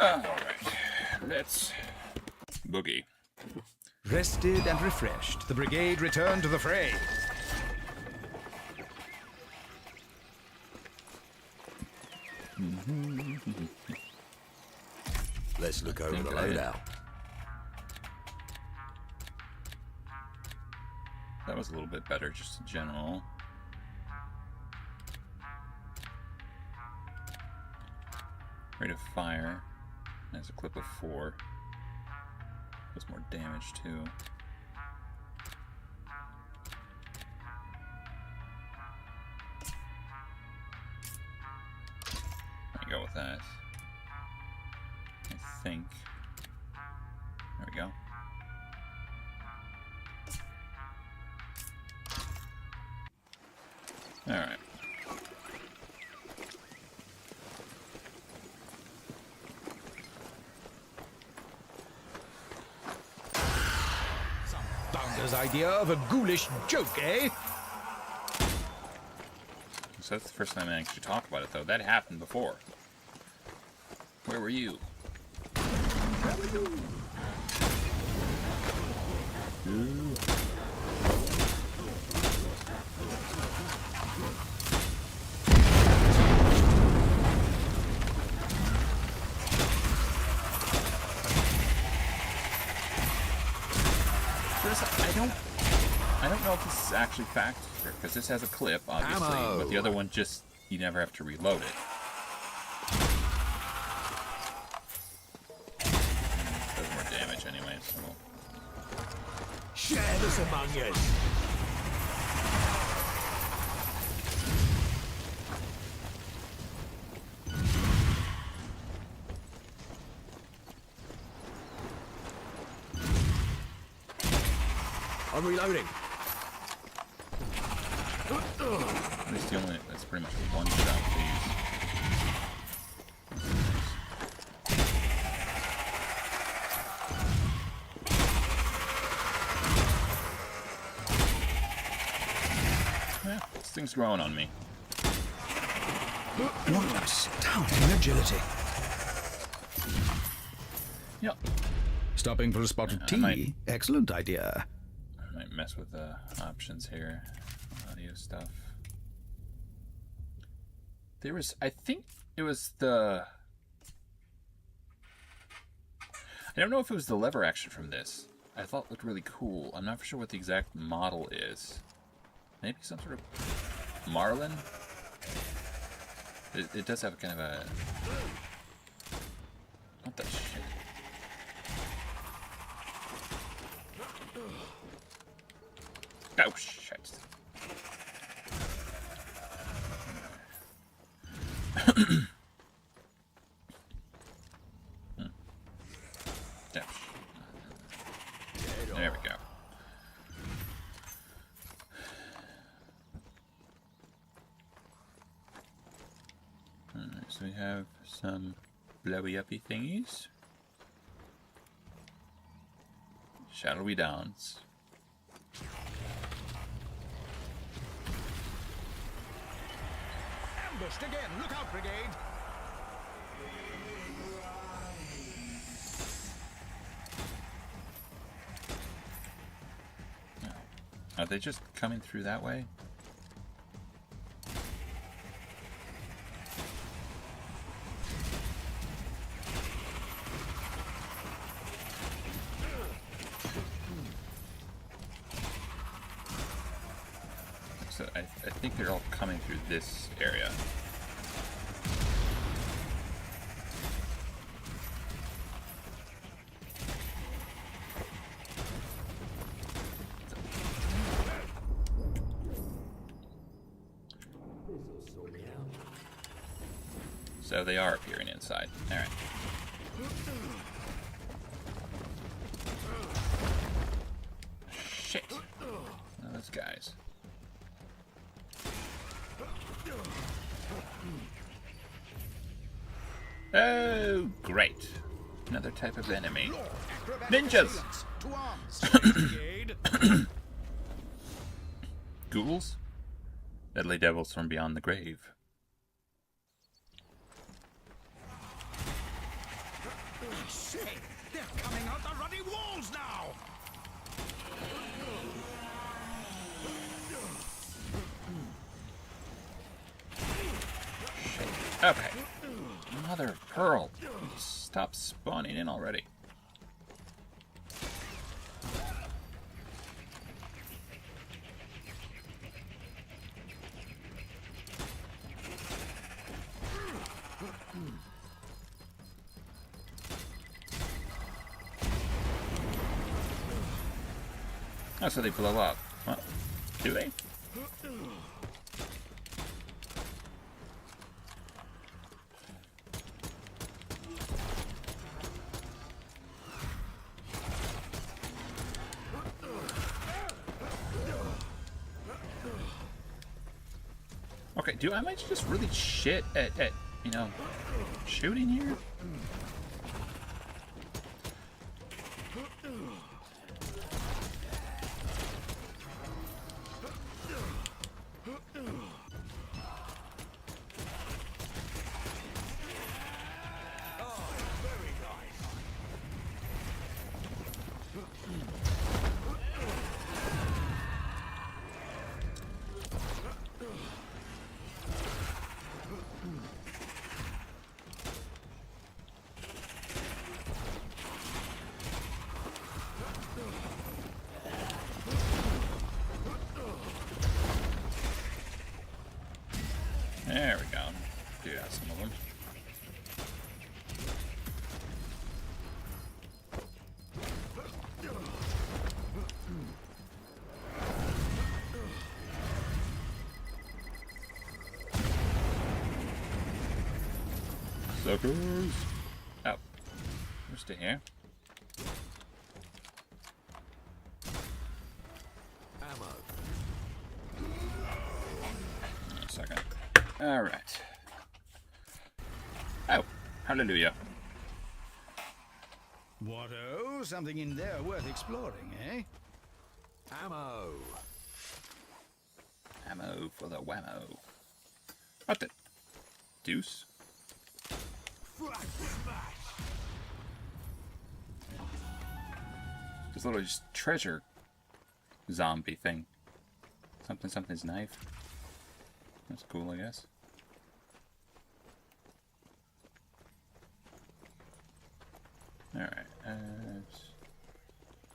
Alright, let's boogie. Rested and refreshed, the brigade returned to the fray. Let's look over the loadout. That was a little bit better, just in general. Rate of fire. There's a clip of 4. Does more damage too. I go with that. I think. There we go. All right. Bounder's idea of a ghoulish joke, eh? So that's the first time I actually talk about it, though. That happened before. Where were you? I don't know if this is actually fact, because this has a clip, obviously, Ammo. but the other one just, you never have to reload it. Does more damage anyway, so... Share this among us. I'm reloading. At least the only, that's pretty much one shot, please. Yeah, this thing's growing on me. What astounding agility. Yep. Stopping for a spot of tea. Excellent idea. I might mess with the options here. Audio stuff. There was, I think it was the... I don't know if it was the lever action from this. I thought it looked really cool. I'm not for sure what the exact model is. Maybe some sort of Marlin? It does have kind of a... What the shit? Oh, shit. There we go. Alright, so we have some blowy-uppy thingies. Shadowy Downs. Ambushed again. Look out, brigade. Are they just coming through that way? So I think they're all coming through this area. So they are appearing inside. All right. Shit. Oh, those guys. Oh, great. Another type of enemy. Ninjas! Ghouls? Deadly devils from beyond the grave. Shit! They're coming out the ruddy walls now! Okay. Mother of pearl. Stop spawning in already. Oh, so they blow up. Well, do they? Okay, am I just really shit at you know, shooting here? There we go. Yeah, some of them. Suckers! Oh. We're still here. A second. Alright. Oh, hallelujah. What-oh? Something in there worth exploring, eh? Ammo. Ammo for the whammo. What the deuce? This little just treasure zombie thing. Something's knife. That's cool, I guess. Alright, let's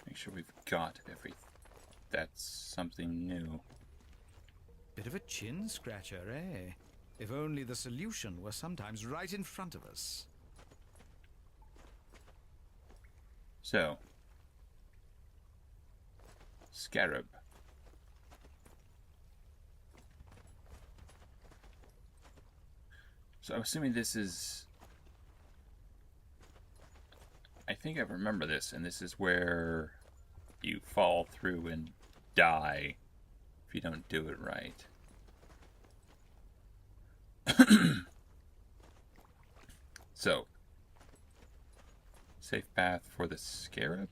make sure we've got everything. That's something new. Bit of a chin scratcher, eh? If only the solution were sometimes right in front of us. So, Scarab. So I'm assuming this is... I think I remember this, and this is where you fall through and die if you don't do it right. So, safe path for the Scarab?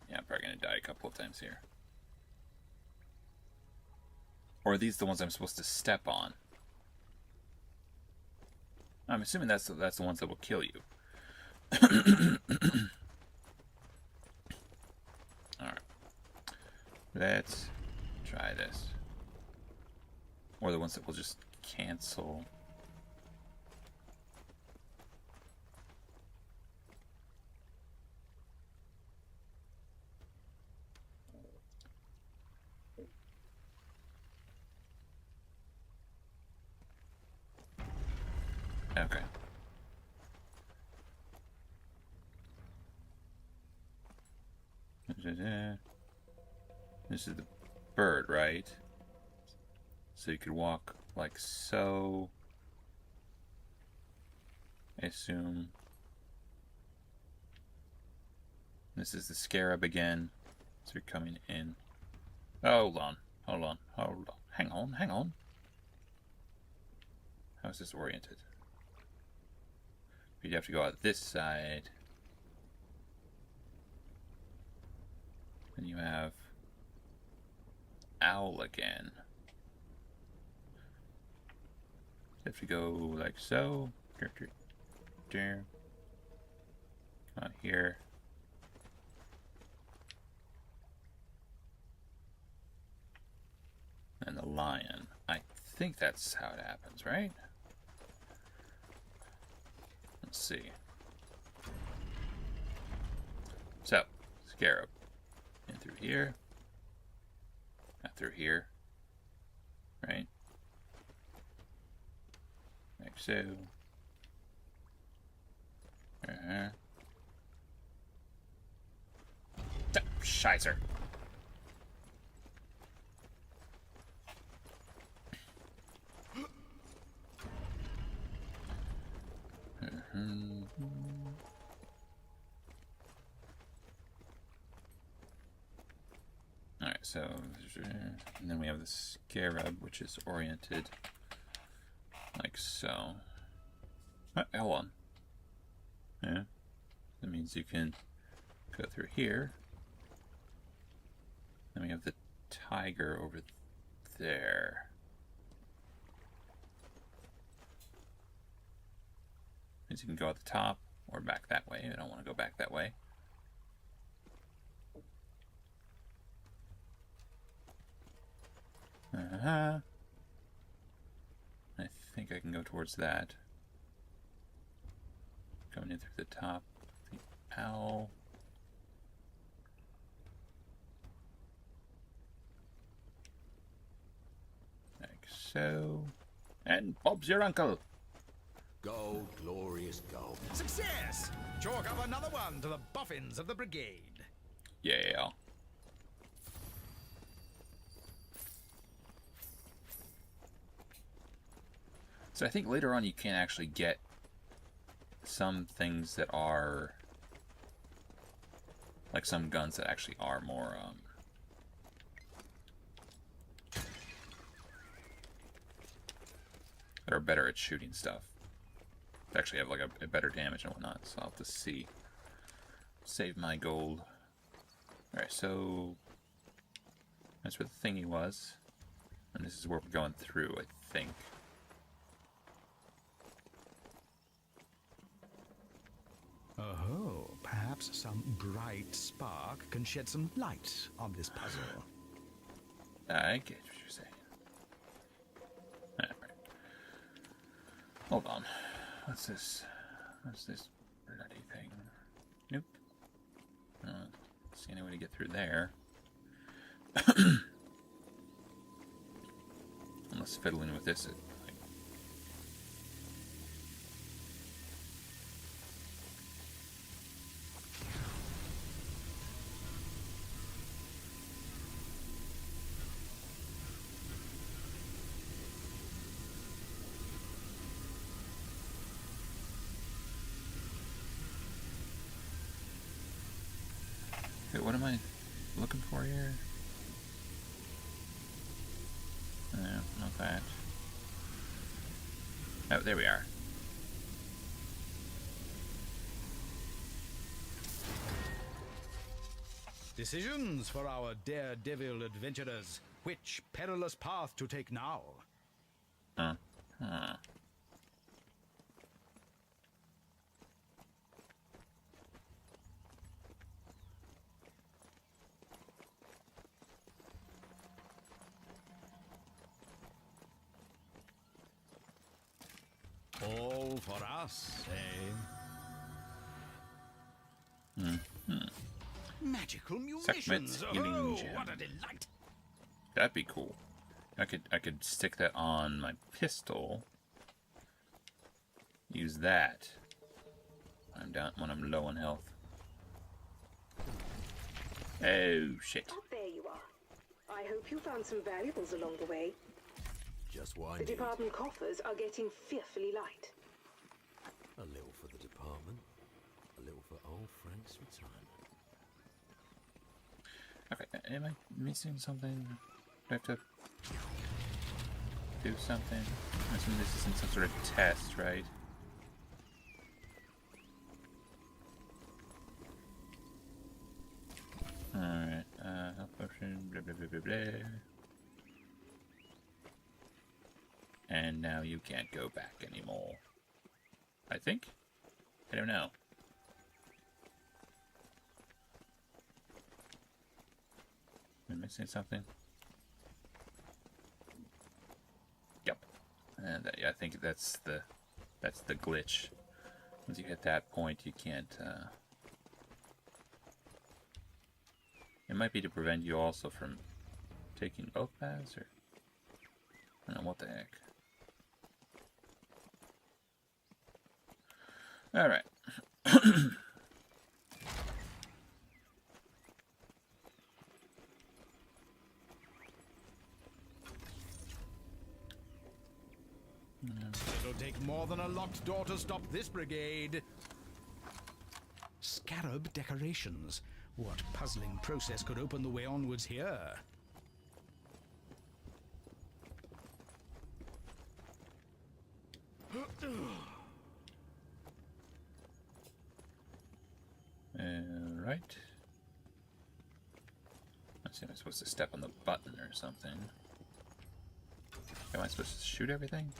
Yeah, I'm probably going to die a couple of times here. Or are these the ones I'm supposed to step on? I'm assuming that's the ones that will kill you. Alright. Let's try this. Or the ones that will just cancel. Okay. This is the bird, right? So you could walk like so. I assume. This is the Scarab again. So you're coming in. Oh, hold on. Hold on. Hold on. Hang on. Hang on. How is this oriented? You'd have to go out this side. Then you have Owl again. You have to go like so. Come on here. And the lion. I think that's how it happens, right? Let's see. So, Scarab. In through here. Out through here. Right? Like so. Scheiße. Alright, so, and then we have the scarab, which is oriented like so. Hold on. Yeah, that means you can go through here. Then we have the tiger over there. Means you can go at the top or back that way. I don't want to go back that way. I think I can go towards that. Coming in through the top. The owl. Like so. And Bob's your uncle. Gold, glorious gold. Success! Chalk up another one to the boffins of the brigade. Yeah. So I think later on you can actually get some things that are like some guns that actually are more that are better at shooting stuff. They actually have like a better damage and whatnot, so I'll have to see. Save my gold. Alright, so that's where the thingy was. And this is where we're going through, I think. Oh, perhaps some bright spark can shed some light on this puzzle. I get what you're saying. Alright. Hold on. What's this? What's this bloody thing? Nope. See any way to get through there. Unless fiddling with this. Okay, what am I looking for here? No, not that. Oh, there we are. Decisions for our daredevil adventurers. Which perilous path to take now? All for us, eh? Magical munitions! Oh, what a delight! That'd be cool. I could stick that on my pistol. Use that. When I'm low on health. Oh shit. Oh, there you are. I hope you found some valuables along the way. Just what I The need. department coffers are getting fearfully light. A little for the department, a little for old Frank's retirement. Okay, am I missing something? Do I have to do something? I'm assuming this isn't some sort of test, right? Alright, health potion, blah blah blah blah blah. And now you can't go back anymore. I think? I don't know. Am I missing something? Yep. And yeah, I think that's the glitch. Once you hit that point, you can't. It might be to prevent you also from taking both paths, or I don't know what the heck. All right. It'll take more than a locked door to stop this brigade. Scarab decorations. What puzzling process could open the way onwards here? Right. Let's see, am I supposed to step on the button or something? Am I supposed to shoot everything?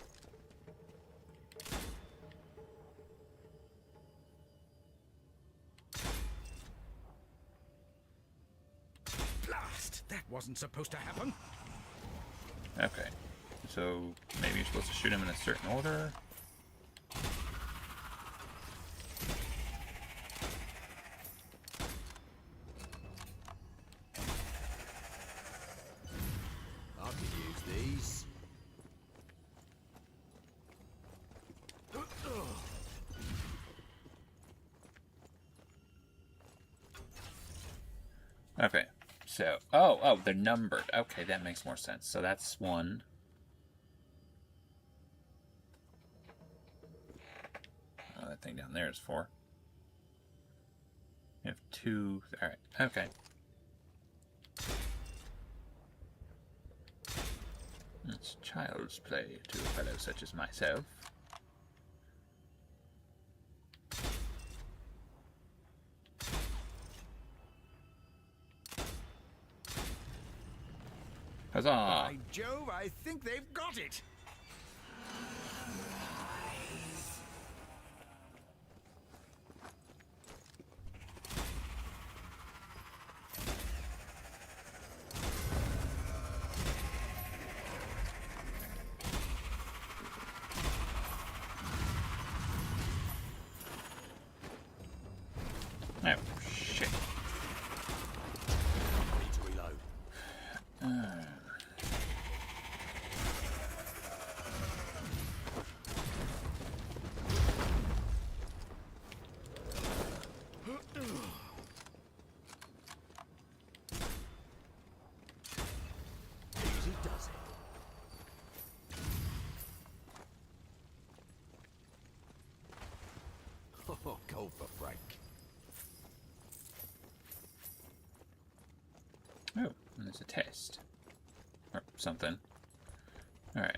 Blast! That wasn't supposed to happen. Okay. So maybe you're supposed to shoot him in a certain order? I can use these. Okay. So, oh, they're numbered. Okay, that makes more sense. So that's one. Oh, that thing down there is 4. You have 2. Alright, okay. It's child's play to a fellow such as myself. Huzzah! By Jove, I think they've got it. Oh, shit. Need to reload. Easy does it. Oh, go for Frank. Oh, and there's a test. Or something. Alright.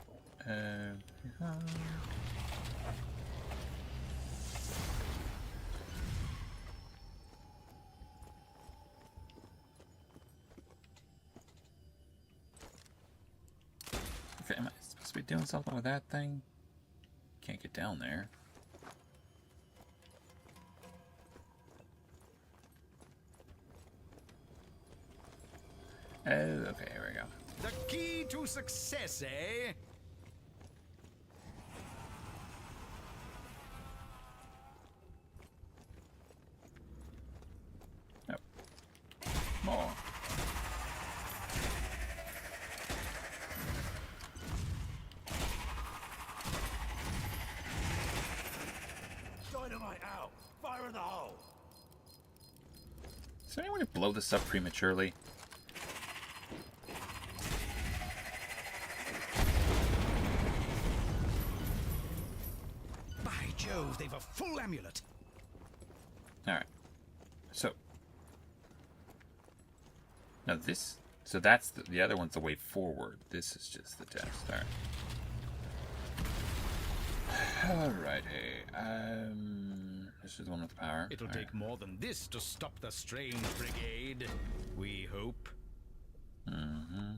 Okay, am I supposed to be doing something with that thing? Can't get down there. Oh, okay, here we go. The key to success, eh? More. Dynamite out! Fire in the hole! Is there any way to blow this up prematurely? By Jove, they've a full amulet. Alright. So. Now this. So that's the other one's the way forward. This is just the test. Alright. Alrighty. This is the one with the power. It'll Alright. take more than this to stop the strange brigade. We hope. Mm-hmm.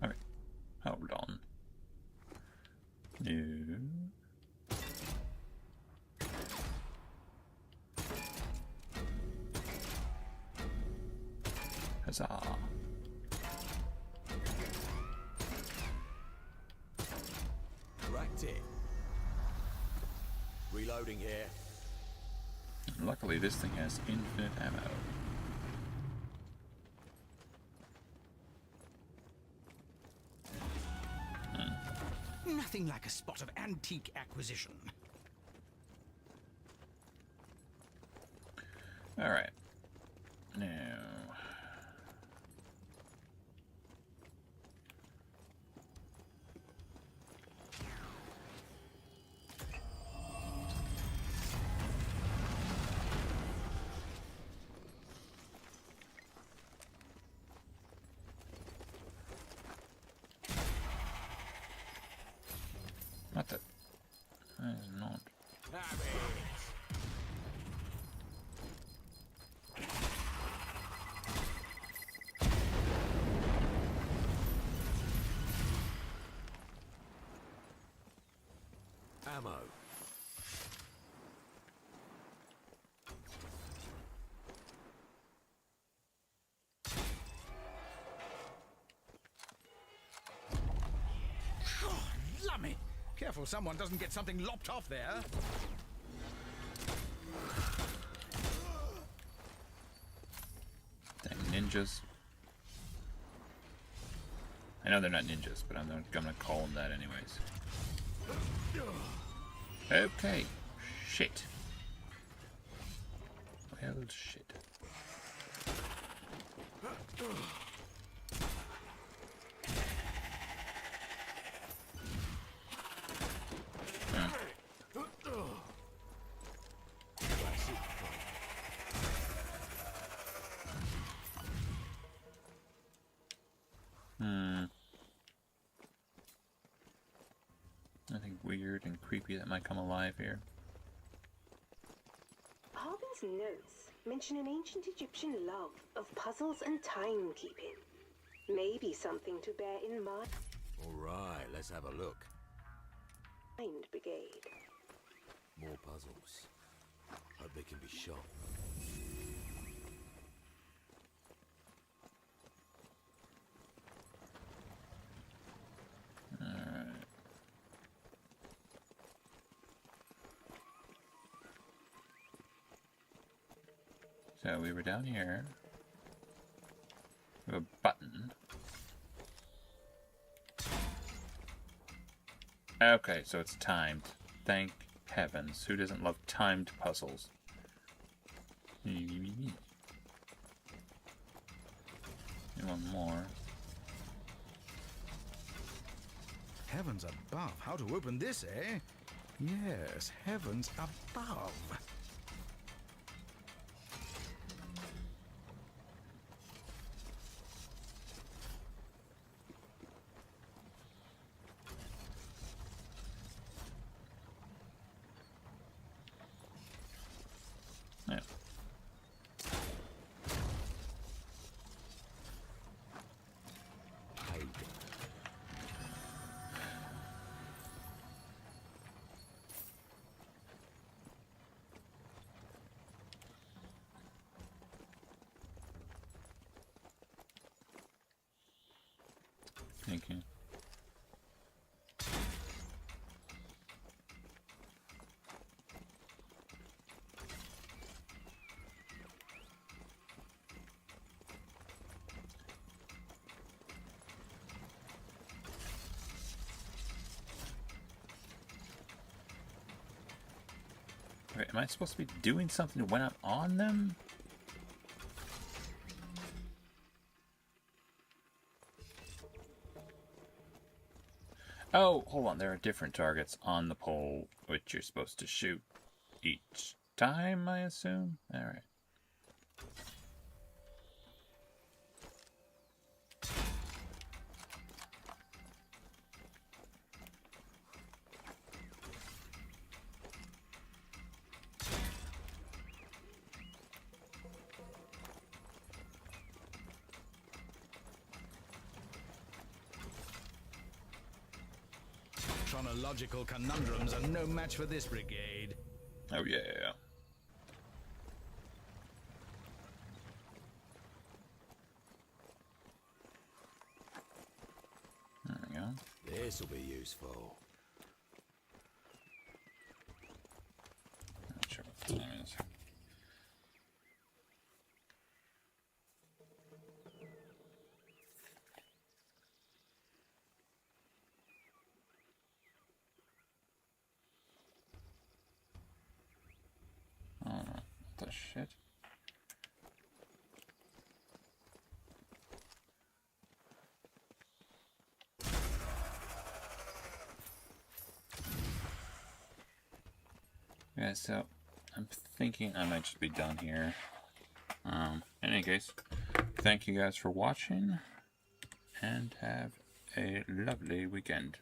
Okay. Hold on. No. Huzzah. Cracked it. Reloading here. Luckily, this thing has infinite ammo. Nothing like a spot of antique acquisition. All right. Now. What the? That is not. Ammo. Oh, lummy! Careful someone doesn't get something lopped off there. Dang ninjas. I know they're not ninjas, but I'm gonna call them that anyways. Okay. Shit. Well, shit. Nothing weird and creepy that might come alive here. Harbin's notes mention an ancient Egyptian love of puzzles and timekeeping. Maybe something to bear in mind. All right, let's have a look. Mind Brigade. More puzzles. Hope they can be shot. Alright. So we were down here. We have a button. Okay, so it's timed. Thank heavens. Who doesn't love timed puzzles? And one more. Heavens above, how to open this, eh? Yes, heavens above. Yeah. Thank you. Wait, am I supposed to be doing something when I'm on them? Oh, hold on. There are different targets on the pole which you're supposed to shoot each time, I assume? Alright. Chronological conundrums are no match for this brigade. Oh, yeah. There we go. This'll be useful. Not sure what the time is. shit. Yeah, so I'm thinking I might just be done here. In any case, thank you guys for watching, and have a lovely weekend.